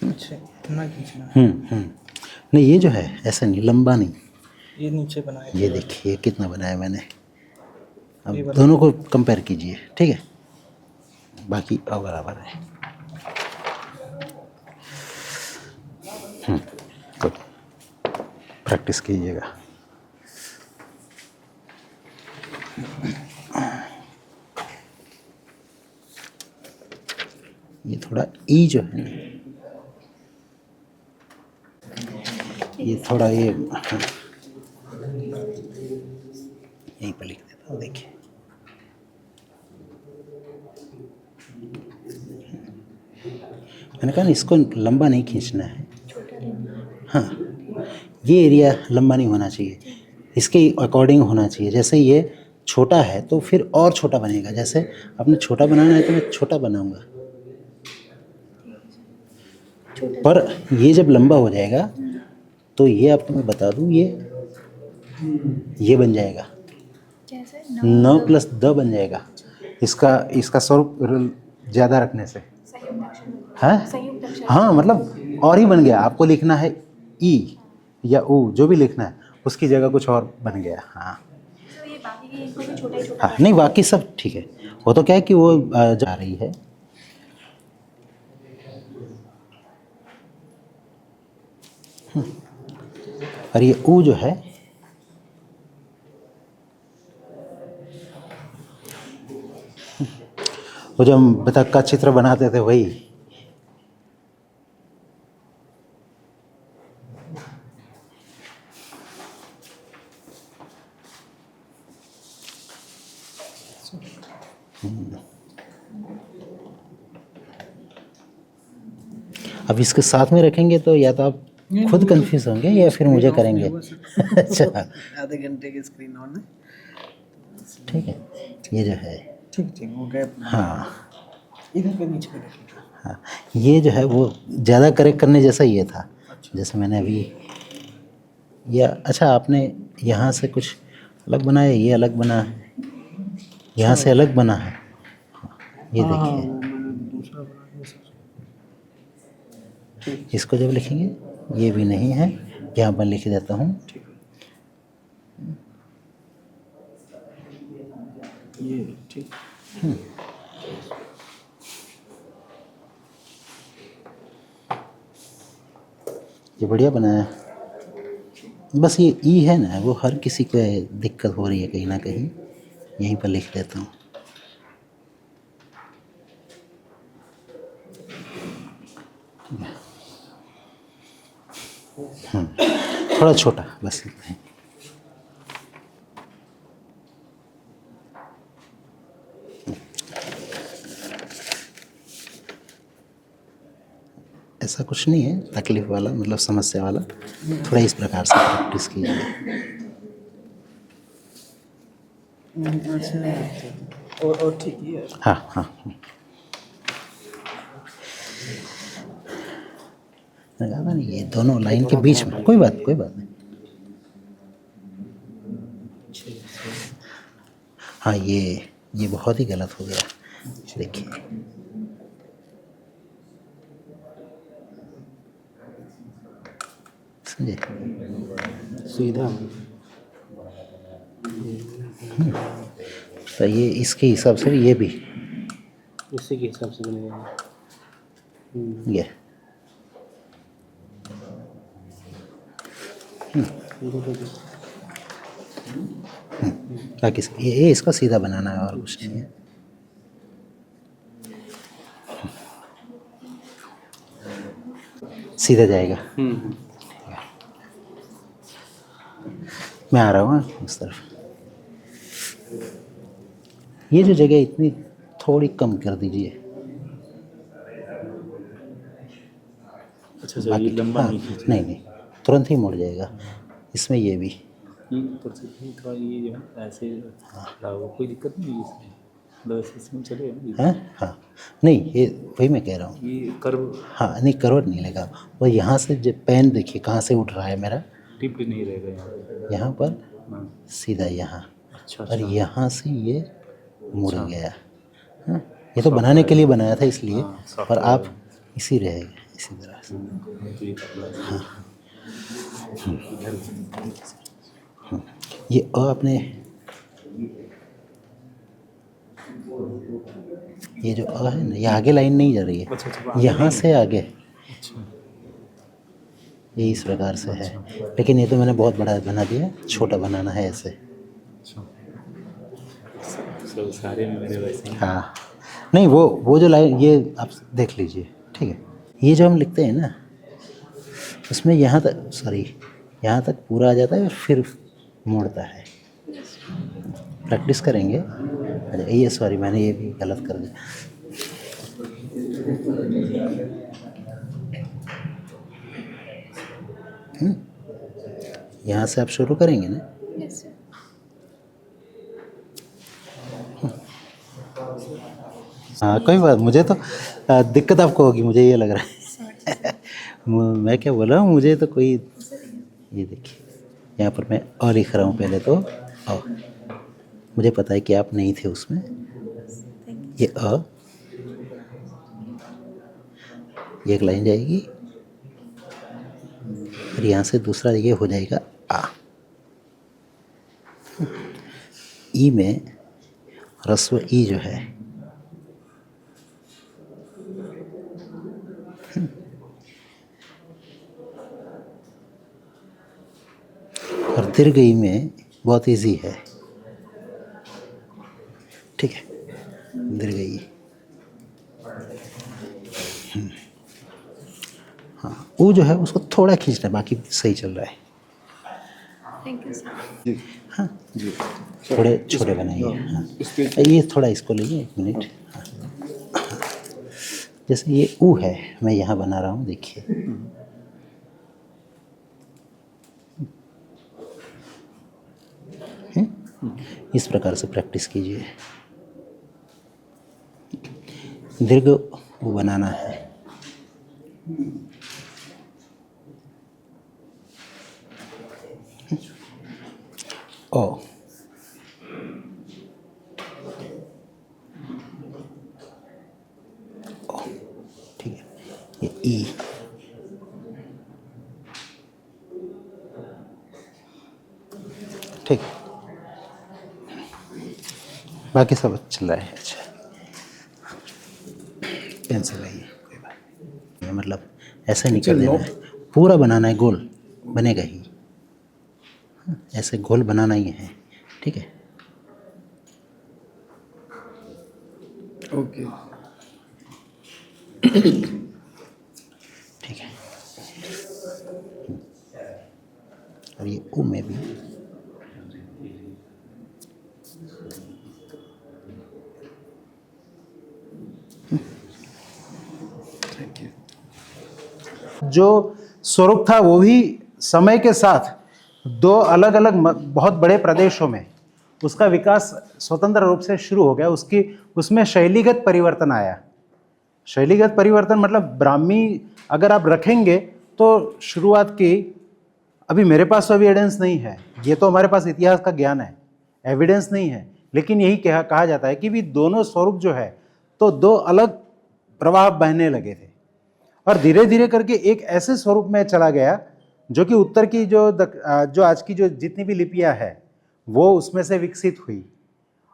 अच्छा इतना खींचना है। नहीं ये जो है ऐसा नहीं, लंबा नहीं। ये नीचे बनाया ये देखिए कितना बनाया मैंने। अब दोनों को कंपेयर कीजिए, ठीक है, बाकी बराबर है। तो प्रैक्टिस कीजिएगा। ई जो है ना, ये थोड़ा ये यहीं पर लिख देता हूँ, देखिए। मैंने कहा ना इसको लंबा नहीं खींचना है। हाँ, ये एरिया लंबा नहीं होना चाहिए, इसके अकॉर्डिंग होना चाहिए। जैसे ये छोटा है तो फिर और छोटा बनेगा, जैसे आपने छोटा बनाना है तो मैं छोटा बनाऊंगा, पर ये जब लंबा हो जाएगा तो ये आपको मैं बता दूं, ये बन जाएगा, कैसे 9 + द बन जाएगा। इसका स्वरूप ज़्यादा रखने से, हाँ हाँ, मतलब और ही बन गया। आपको लिखना है ई या ऊ, जो भी लिखना है, उसकी जगह कुछ और बन गया। हाँ तो ये बाकी के इनको भी छोटा ही छोटा हाँ, नहीं बाकी सब ठीक है। वो तो क्या है कि वो जा रही है। और ये ऊ जो है, वो जो हम बतख का चित्र बनाते थे वही। अब इसके साथ में रखेंगे तो या तो आप खुद कंफ्यूज होंगे या फिर मुझे करेंगे। अच्छा, आधे घंटे की स्क्रीन ऑन है। ठीक है, ये जो है, ठीक ठीक हो गया। हाँ इधर पे नीचे रखिए। हाँ, ये जो है वो ज़्यादा करेक्ट करने जैसा ये था। जैसे मैंने अभी या अच्छा, आपने यहाँ से कुछ अलग बनाया, ये अलग बना है, यहाँ से अलग बना है। ये देखिए, इसको जब लिखेंगे ये भी नहीं है, यहाँ पर लिख देता हूँ। ये ठीक। ये बढ़िया बनाया है। बस ये ई है ना, वो हर किसी को दिक्कत हो रही है कहीं ना कहीं, यहीं पर लिख देता हूँ। थोड़ा छोटा, बस इतना ही। ऐसा कुछ नहीं है तकलीफ वाला, मतलब समस्या वाला। थोड़ा इस प्रकार से प्रैक्टिस कीजिए। अच्छा, और ठीक ही है। हाँ हाँ, ज़्यादा नहीं, ये दोनों लाइन के बीच में कोई बात नहीं। हाँ, ये बहुत ही गलत हो गया, देखिए। समझे? सीधा तो ये इसके हिसाब से ये भी उसी के हिसाब से बनेगा। ये बाकी ये इसको सीधा बनाना है और कुछ नहीं है। सीधा जाएगा। मैं आ रहा हूँ उस तरफ। ये जो जगह इतनी थोड़ी कम कर दीजिए। अच्छा, ये लंबा नहीं खींचना। नहीं, तुरंत ही मुड़ जाएगा। इसमें ये भी थोड़ा ये जो है ऐसे वो कोई दिक्कत नहीं है इसमें, मतलब ऐसे इसमें चलेगा। हाँ, नहीं ये वही मैं कह रहा हूँ। ये कर्व, हाँ नहीं, करवट नहीं लगा। वो यहाँ से जो पेन देखिए कहाँ से उठ रहा है मेरा, टिप भी नहीं रहेगा यहाँ पर हाँ। सीधा यहाँ। अच्छा, और यहाँ से ये मुड़ गया। हाँ, ये तो बनाने के लिए बनाया था इसलिए, और आप इसी रहेगा इसी तरह से। ये आपने ये जो है ना, ये आगे लाइन नहीं जा रही है, यहाँ से आगे। ये इस प्रकार से है, लेकिन ये तो मैंने बहुत बड़ा बना दिया, छोटा बनाना है ऐसे। सारे मेरे वैसे ही। हाँ नहीं, वो जो लाइन ये आप देख लीजिए, ठीक। ठीक है। ये जो हम लिखते हैं ना, उसमें यहाँ तक पूरा आ जाता है और फिर मोड़ता है। प्रैक्टिस करेंगे। अच्छा, ये सॉरी, मैंने ये भी गलत कर दिया। यहाँ से आप शुरू करेंगे ना। Yes sir. हाँ, कोई बात, मुझे तो दिक्कत आपको होगी, मुझे ये लग रहा है। मैं क्या बोल रहा हूँ, मुझे तो कोई, ये देखिए यहाँ पर मैं अ लिख रहा हूँ पहले तो अ, मुझे पता है कि आप नहीं थे उसमें। ये अ, ये एक लाइन जाएगी और यहाँ से दूसरा ये हो जाएगा आ। ई में ह्रस्व ई जो है, और दीर्घ ई में बहुत इजी है। ठीक है, दीर्घ ई। हाँ, वो जो है उसको थोड़ा खींचना है, बाकी सही चल रहा है। Thank you sir. हाँ जी, थोड़े छोटे बनाइए। हाँ, ये थोड़ा इसको लीजिए, 1 मिनट। हाँ, जैसे ये ऊ है, मैं यहाँ बना रहा हूँ, देखिए। इस प्रकार से प्रैक्टिस कीजिए। दीर्घ वो बनाना है। ओ, ठीक है, ये ई, ठीक, बाकी सब चल रहा है। अच्छा, पेंसिल है ये, कोई बात नहीं, मतलब ऐसे नहीं कर देना है, पूरा बनाना है, गोल बनेगा ही। ऐसे गोल बनाना ही है, ठीक है। ओके, ठीक है। और ये ऊ में भी जो स्वरूप था वो भी समय के साथ दो अलग अलग बहुत बड़े प्रदेशों में उसका विकास स्वतंत्र रूप से शुरू हो गया। उसमें शैलीगत परिवर्तन आया। शैलीगत परिवर्तन मतलब ब्राह्मी अगर आप रखेंगे तो शुरुआत की, अभी मेरे पास तो एविडेंस नहीं है, ये तो हमारे पास इतिहास का ज्ञान है, एविडेंस नहीं है, लेकिन यही कहा जाता है कि भी दोनों स्वरूप जो है तो दो अलग प्रवाह बहने लगे थे और धीरे धीरे करके एक ऐसे स्वरूप में चला गया जो कि उत्तर की जो आज की जो जितनी भी लिपियां है वो उसमें से विकसित हुई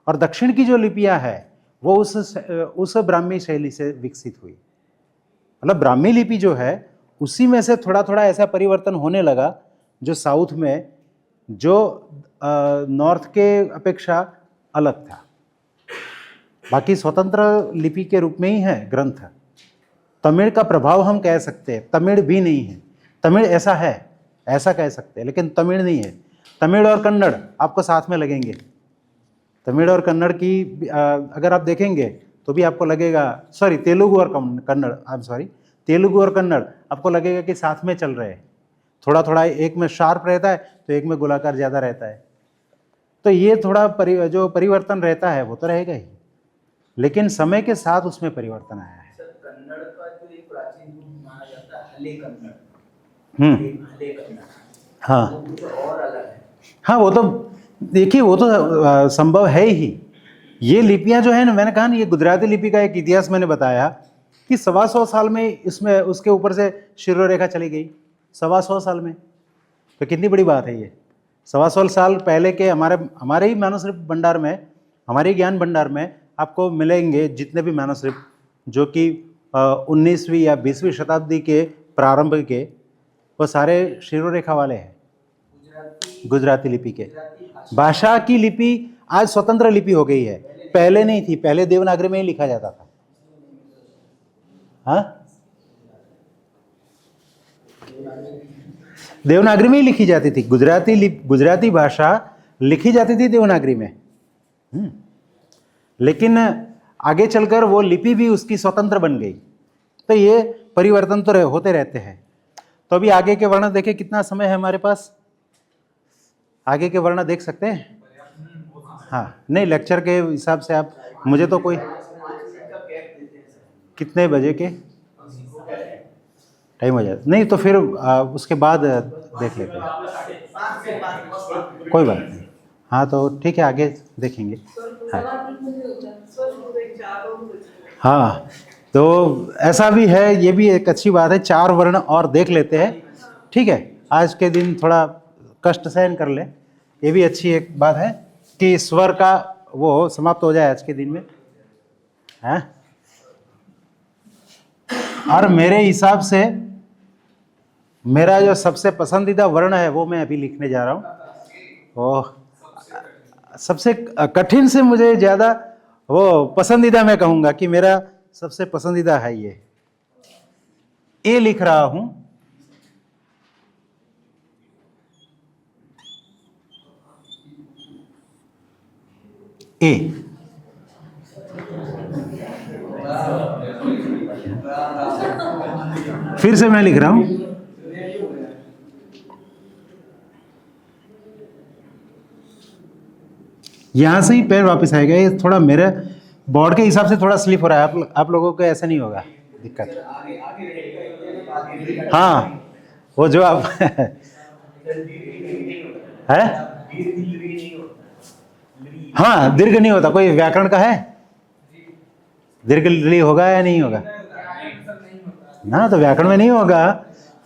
और दक्षिण की जो लिपियां है वो उस ब्राह्मी शैली से विकसित हुई। मतलब ब्राह्मी लिपि जो है उसी में से थोड़ा थोड़ा ऐसा परिवर्तन होने लगा जो साउथ में जो नॉर्थ के अपेक्षा अलग था। बाकी स्वतंत्र लिपि के रूप में ही है ग्रंथ। तमिल का प्रभाव हम कह सकते हैं, तमिल भी नहीं है। तमिल ऐसा है, ऐसा कह सकते हैं, लेकिन तमिल नहीं है। तमिल और कन्नड़ आपको साथ में लगेंगे। तमिल और कन्नड़ की अगर आप देखेंगे तो भी आपको लगेगा, सॉरी तेलुगु और कन्नड़, तेलुगु और कन्नड़ आपको लगेगा कि साथ में चल रहे हैं। थोड़ा थोड़ा एक में शार्प रहता है तो एक में गोलाकार ज़्यादा रहता है। तो ये थोड़ा जो परिवर्तन रहता है वो तो रहेगा ही, लेकिन समय के साथ उसमें परिवर्तन आया है। कन्नड़ का जो एक प्राचीन रूप माना जाता है हले कन्नड़, हले कन्नड़, हाँ वो कुछ और अलग है। हाँ, वो तो देखिए वो तो संभव है ही। ये लिपियां जो है ना, मैंने कहा ना, ये गुजराती लिपि का एक इतिहास मैंने बताया कि 125 साल में इसमें उसके ऊपर से शिरोरेखा चली गई। 125 साल में, तो कितनी बड़ी बात है ये। 125 साल पहले के हमारे ही मैनुस्क्रिप्ट भंडार में, हमारे ज्ञान भंडार में आपको मिलेंगे जितने भी मैनुस्क्रिप्ट जो कि 19वीं या 20वीं शताब्दी के प्रारंभ के, वो सारे शिरोरेखा वाले हैं। गुजराती लिपि के भाषा की लिपि आज स्वतंत्र लिपि हो गई है, पहले नहीं थी। पहले देवनागरी में ही लिखा जाता था। हाँ, देवनागरी में ही लिखी जाती थी। गुजराती भाषा लिखी जाती थी देवनागरी में। लेकिन आगे चलकर वो लिपि भी उसकी स्वतंत्र बन गई। तो ये परिवर्तन तो होते रहते हैं। तो अभी आगे के वर्ण देखें, कितना समय है हमारे पास? आगे के वर्ण देख सकते हैं? हाँ, नहीं लेक्चर के हिसाब से आप, मुझे तो कोई कितने बजे के टाइम हो जाता, नहीं तो फिर उसके बाद देख लेते हैं, कोई बात नहीं। हाँ तो ठीक है, आगे देखेंगे। हाँ तो ऐसा भी है, ये भी एक अच्छी बात है। 4 वर्ण और देख लेते हैं, ठीक है। आज के दिन थोड़ा कष्ट सहन कर ले, ये भी अच्छी एक बात है कि स्वर का वो समाप्त हो जाए आज के दिन में, हैं? और मेरे हिसाब से मेरा जो सबसे पसंदीदा वर्ण है वो मैं अभी लिखने जा रहा हूँ। और सबसे कठिन से मुझे ज़्यादा वो पसंदीदा मैं कहूँगा कि मेरा सबसे पसंदीदा है ये। ए लिख रहा हूँ। ए। फिर से मैं लिख रहा हूं। यहां से ही पैर वापस आएगा। ये थोड़ा मेरे बोर्ड के हिसाब से थोड़ा स्लिप हो रहा है। आप लोगों को ऐसा नहीं होगा दिक्कत? हाँ, वो जो आप है, हाँ दीर्घ नहीं होता। कोई व्याकरण का है? दीर्घ ली होगा या नहीं होगा ना? तो व्याकरण में नहीं होगा,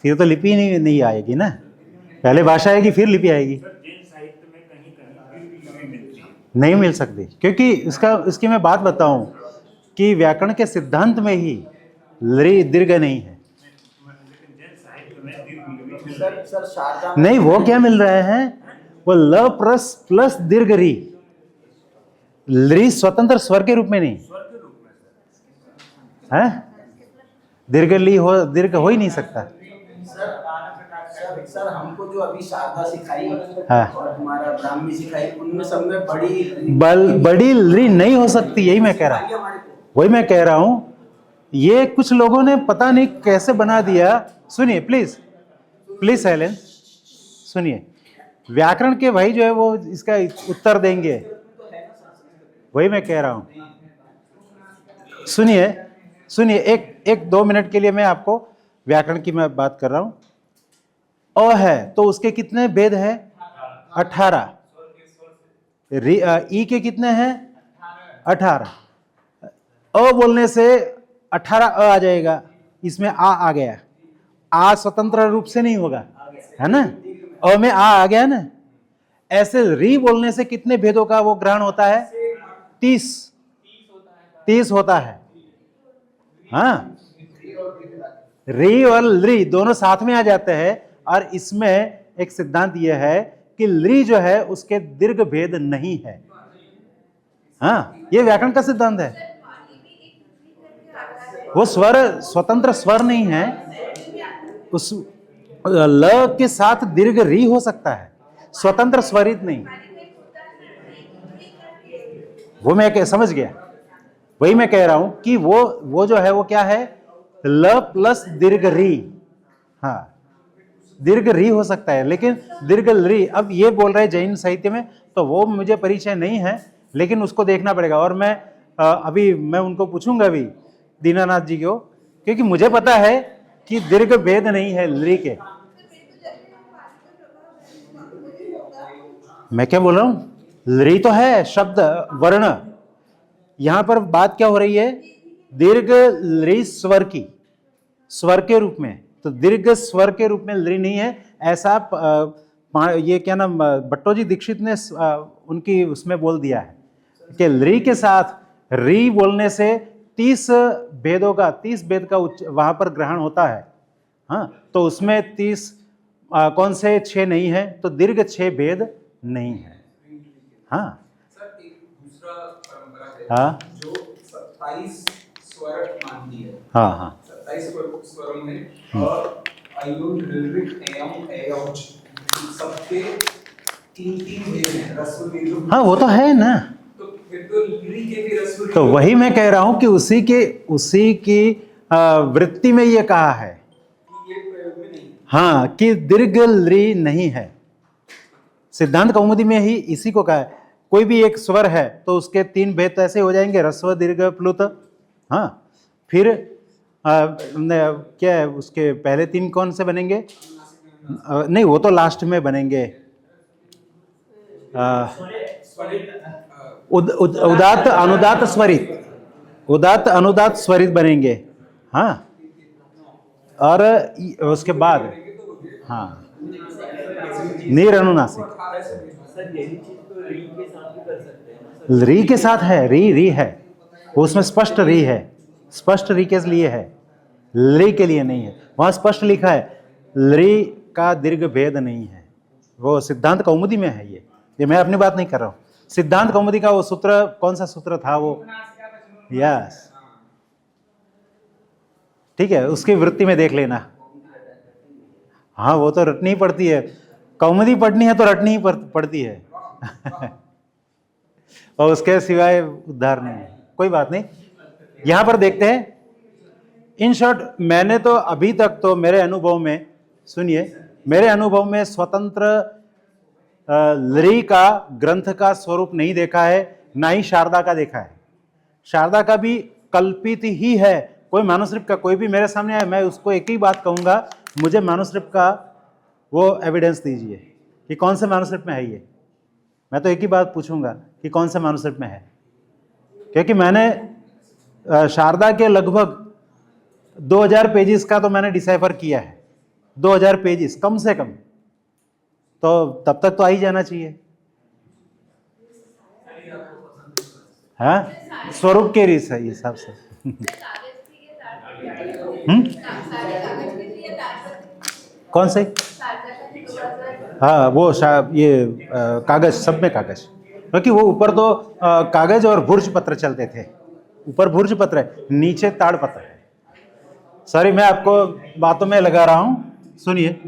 फिर तो लिपि नहीं आएगी ना। पहले भाषा आएगी फिर लिपि आएगी। नहीं मिल सकती, क्योंकि इसकी मैं बात बताऊं कि व्याकरण के सिद्धांत में ही दीर्घ नहीं है। नहीं, वो क्या मिल रहे हैं? वो ल प्लस दीर्घ री। री स्वतंत्र स्वर के रूप में नहीं है। दीर्घ हो ही नहीं सकता। सर हमको जो अभी शारदा सिखाई हाँ। और हमारा ब्राह्मी सिखाई, उनमें सब में बड़ी री नहीं हो सकती। यही मैं कह रहा हूँ, वही मैं कह रहा हूँ। ये कुछ लोगों ने पता नहीं कैसे बना दिया। सुनिए प्लीज साइलेंस, सुनिए। व्याकरण के भाई जो है वो इसका उत्तर देंगे, वही मैं कह रहा हूं। सुनिए एक 2 मिनट के लिए मैं आपको व्याकरण की मैं बात कर रहा हूं। अ है तो उसके कितने भेद है? 18। ई के कितने हैं? 18। अ बोलने से 18 अ आ जाएगा। इसमें आ गया। आ स्वतंत्र रूप से नहीं होगा, है ना? अ में आ गया ना। ऐसे री बोलने से कितने भेदों का वो ग्रहण होता है? 30 होता है। हाँ, री और ली दोनों साथ में आ जाते हैं। और इसमें एक सिद्धांत यह है कि ली जो है उसके दीर्घ भेद नहीं है। हाँ, ये व्याकरण का सिद्धांत है। वो स्वर स्वतंत्र स्वर नहीं है। उस ल के साथ दीर्घ री हो सकता है, स्वतंत्र स्वरित नहीं। वो मैं समझ गया, वही मैं कह रहा हूं कि वो जो है वो क्या है? ल प्लस दीर्घ री। हाँ, दीर्घ री हो सकता है, लेकिन दीर्घ री अब ये बोल रहे जैन साहित्य में, तो वो मुझे परिचय नहीं है, लेकिन उसको देखना पड़ेगा। और मैं अभी मैं उनको पूछूंगा भी, दीनानाथ जी को, क्योंकि मुझे पता है कि दीर्घ भेद नहीं है ली के। मैं क्या बोल रहा हूं? ली तो है शब्द वर्ण। यहां पर बात क्या हो रही है? दीर्घ ली स्वर की, स्वर के रूप में। तो दीर्घ स्वर के रूप में ली नहीं है, ऐसा ये क्या नाम भट्टोजी दीक्षित ने उनकी उसमें बोल दिया है कि ली के साथ री बोलने से 30 भेदों का 30 भेद का वहां पर ग्रहण होता है। हाँ, तो उसमें 30 कौन से 6 नहीं है, तो दीर्घ 6 भेद नहीं है। हाँ सर, एक दूसरा परंपरा है हाँ जो 27 स्वर मानती है। हाँ 27 स्वरों में अयोन लिरिक एयम एयौच सबके तीन भेद हैं रस्व दीर्घ। हाँ वो तो है ना, तो फिर तो ली के भी रस्व तो वही मैं कह रहा हूं कि उसी की वृत्ति में ये कहा है, ये प्रयोग में नहीं। हाँ, कि दीर्घ ली नहीं है। सिद्धांत कौमुदी में ही इसी को कहा है। कोई भी एक स्वर है तो उसके तीन भेद ऐसे हो जाएंगे, रस्व दीर्घ प्लुत। हाँ, फिर क्या है उसके पहले तीन कौन से बनेंगे? नहीं, वो तो लास्ट में बनेंगे। उदात्त अनुदात स्वरित, उदात्त अनुदात स्वरित बनेंगे। हाँ, और उसके बाद हाँ निरनुनासिक। सर यही चीज तो री के साथ भी कर सकते हैं ना। री के साथ है, री है, उसमें स्पष्ट री है, स्पष्ट री के लिए है, ली के लिए नहीं है। वहां स्पष्ट लिखा है ली का दीर्घ भेद नहीं है। वो सिद्धांत कौमुदी में है। ये मैं अपनी बात नहीं कर रहा हूं। सिद्धांत कौमुदी का वो सूत्र, कौन सा सूत्र था वो? यस, ठीक है, उसकी वृत्ति में देख लेना। हाँ, वो तो रटनी ही पड़ती है, कौमुदी पढ़नी है तो रटनी ही पड़ती है और उसके सिवाय उद्धार नहीं है। कोई बात नहीं, यहां पर देखते हैं। इन शॉर्ट, मैंने तो अभी तक तो मेरे अनुभव में, सुनिए, मेरे अनुभव में स्वतंत्र लरी का ग्रंथ का स्वरूप नहीं देखा है, ना ही शारदा का देखा है। शारदा का भी कल्पित ही है। कोई मैन्युस्क्रिप्ट का कोई भी मेरे सामने आए, मैं उसको एक ही बात कहूंगा, मुझे मैन्युस्क्रिप्ट का वो एविडेंस दीजिए कि कौन से मैन्युस्क्रिप्ट में है ये। मैं तो एक ही बात पूछूंगा कि कौन से मैन्युस्क्रिप्ट में है, क्योंकि मैंने शारदा के लगभग 2000 पेजेस का तो मैंने डिसाइफर किया है। 2000 पेजेस कम से कम, तो तब तक तो आ ही जाना चाहिए। हाँ, स्वरूप के रीस है ये हिसाब से। कौन से? हाँ, वो ये कागज, सब में कागज, क्योंकि वो ऊपर तो कागज और भुर्ज पत्र चलते थे। ऊपर भुर्ज पत्र है, नीचे ताड़ पत्र है। सॉरी, मैं आपको बातों में लगा रहा हूं, सुनिए।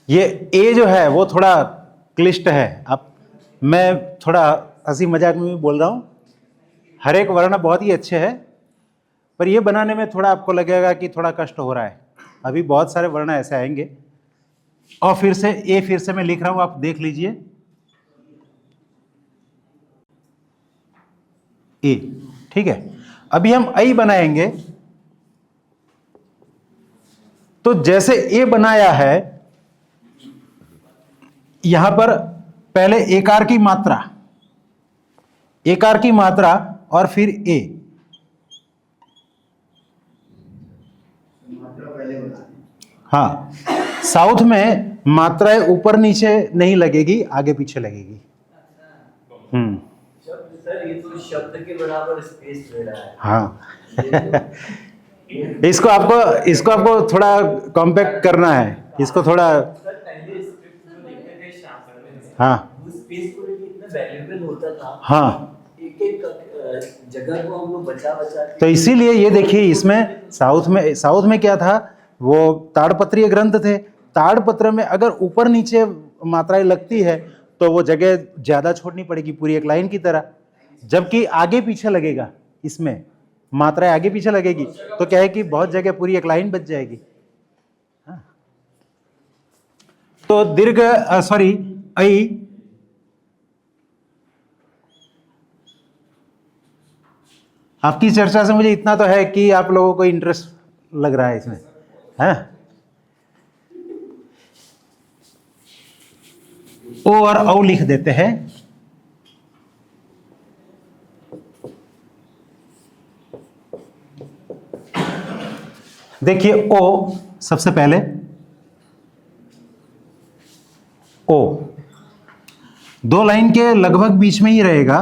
ये ए जो है वो थोड़ा क्लिष्ट है। अब मैं थोड़ा हंसी मजाक में भी बोल रहा हूं। हर एक वर्ण बहुत ही अच्छे हैं, पर ये बनाने में थोड़ा आपको लगेगा कि थोड़ा कष्ट हो रहा है। अभी बहुत सारे वर्ण ऐसे आएंगे। और फिर से मैं लिख रहा हूं, आप देख लीजिए। ए, ठीक है। अभी हम आई बनाएंगे, तो जैसे ए बनाया है, यहां पर पहले एकार की मात्रा, एकार की मात्रा और फिर ए। हाँ, साउथ में मात्राएं ऊपर नीचे नहीं लगेगी, आगे पीछे लगेगी। सर ये तो शब्द के बराबर स्पेस ले रहा है। हाँ इसको आपको थोड़ा कॉम्पैक्ट करना है, इसको थोड़ा। सर पहले स्क्रिप्ट जो लिखते थे शासन में, हाँ वो स्पेस को लेके इतना वैल्यूएबल होता था। हाँ, एक जगह को हम लोग बचा के, तो इसीलिए ये देखिए, इसमें साउथ में क्या था, वो ताड़पत्रीय ग्रंथ थे। ताड़पत्र में अगर ऊपर नीचे मात्राएं लगती है तो वो जगह ज्यादा छोड़नी पड़ेगी, पूरी एक लाइन की तरह। जबकि आगे पीछे लगेगा, इसमें मात्राएं आगे पीछे लगेगी, तो क्या है कि बहुत जगह पूरी एक लाइन बच जाएगी। हाँ। तो दीर्घ ऐ, आपकी चर्चा से मुझे इतना तो है कि आप लोगों को इंटरेस्ट लग रहा है इसमें, है? ओ और औ लिख देते हैं। देखिए, ओ सबसे पहले, ओ दो लाइन के लगभग बीच में ही रहेगा।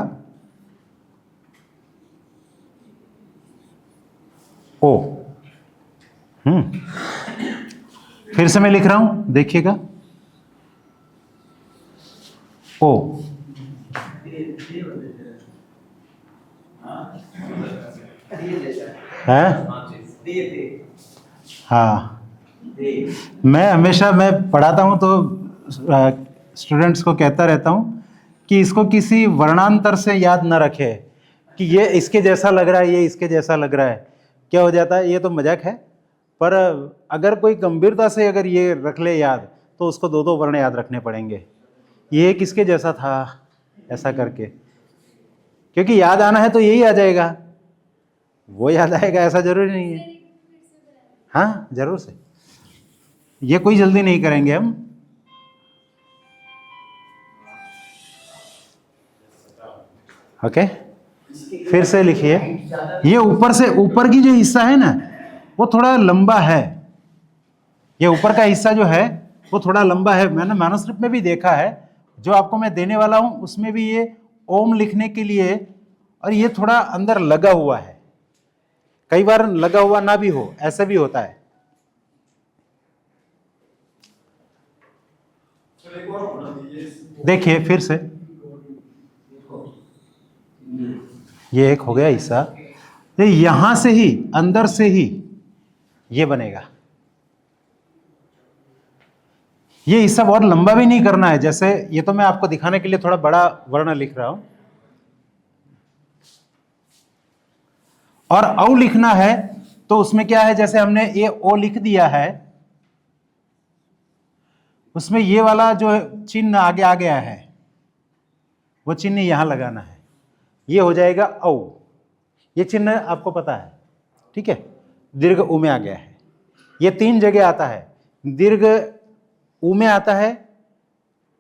ओ, फिर से मैं लिख रहा हूं, देखिएगा। ओ, है। दे हाँ, मैं हमेशा पढ़ाता हूँ तो स्टूडेंट्स को कहता रहता हूँ कि इसको किसी वर्णांतर से याद न रखे कि ये इसके जैसा लग रहा है, ये इसके जैसा लग रहा है। क्या हो जाता है, ये तो मजाक है, पर अगर कोई गंभीरता से अगर ये रख ले याद, तो उसको दो दो वर्ण याद रखने पड़ेंगे। ये किसके जैसा था, ऐसा करके, क्योंकि याद आना है तो यही आ जाएगा, वो याद आएगा ऐसा जरूरी नहीं है। हाँ, जरूर से, ये कोई जल्दी नहीं करेंगे हम। ओके, फिर से लिखिए। ये ऊपर से, ऊपर की जो हिस्सा है ना, वो थोड़ा लंबा है। ये ऊपर का हिस्सा जो है वो थोड़ा लंबा है। मैंने मैन्युस्क्रिप्ट में भी देखा है, जो आपको मैं देने वाला हूं उसमें भी ये ओम लिखने के लिए, और ये थोड़ा अंदर लगा हुआ है। कई बार लगा हुआ ना भी हो, ऐसे भी होता है। देखिए फिर से, ये एक हो गया हिस्सा, तो यहां से ही, अंदर से ही ये बनेगा। ये हिस्सा बहुत लंबा भी नहीं करना है, जैसे ये तो मैं आपको दिखाने के लिए थोड़ा बड़ा वर्ण लिख रहा हूं। और औ लिखना है तो उसमें क्या है, जैसे हमने ये ओ लिख दिया है, उसमें ये वाला जो चिन्ह आगे आ गया है, वो चिन्ह यहां लगाना है। ये हो जाएगा औ। ये चिन्ह आपको पता है, ठीक है। दीर्घ उ में आ गया है। ये 3 जगह आता है, दीर्घ उ में आता है,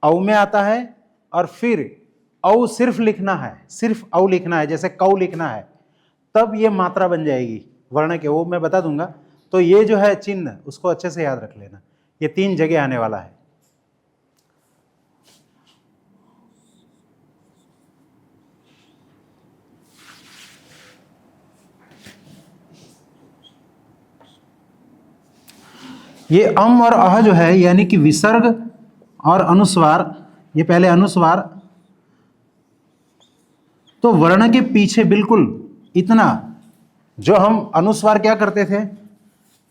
औ में आता है, और फिर औ सिर्फ लिखना है, सिर्फ औ लिखना है, जैसे कौ लिखना है, तब ये मात्रा बन जाएगी वर्ण के, वो मैं बता दूंगा। तो ये जो है चिन्ह, उसको अच्छे से याद रख लेना। ये 3 जगह आने वाला है। ये अम और अह जो है, यानी कि विसर्ग और अनुस्वार, ये पहले अनुस्वार, तो वर्ण के पीछे बिल्कुल इतना, जो हम अनुस्वार क्या करते थे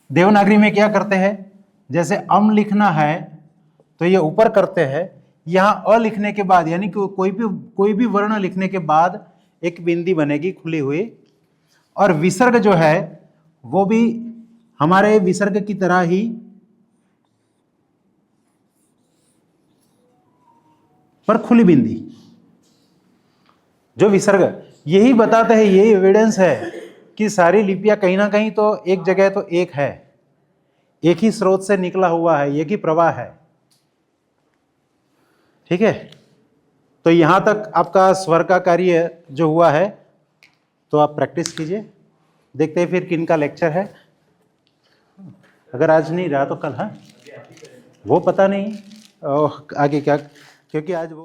देवनागरी में, क्या करते हैं, जैसे अम लिखना है तो ये ऊपर करते हैं, यहां अ लिखने के बाद, यानी कि कोई भी वर्ण लिखने के बाद एक बिंदी बनेगी खुली हुई। और विसर्ग जो है वो भी हमारे विसर्ग की तरह ही पर खुली बिंदी। जो विसर्ग, यही बताते हैं, यही एविडेंस है कि सारी लिपियां कहीं ना कहीं तो एक जगह तो एक है, एक ही स्रोत से निकला हुआ है, एक ही प्रवाह है, ठीक है। तो यहां तक आपका स्वर का कार्य जो हुआ है, तो आप प्रैक्टिस कीजिए। देखते हैं फिर किन का लेक्चर है। अगर आज नहीं रहा तो कल, हाँ, वो पता नहीं आगे क्या, क्योंकि आज वो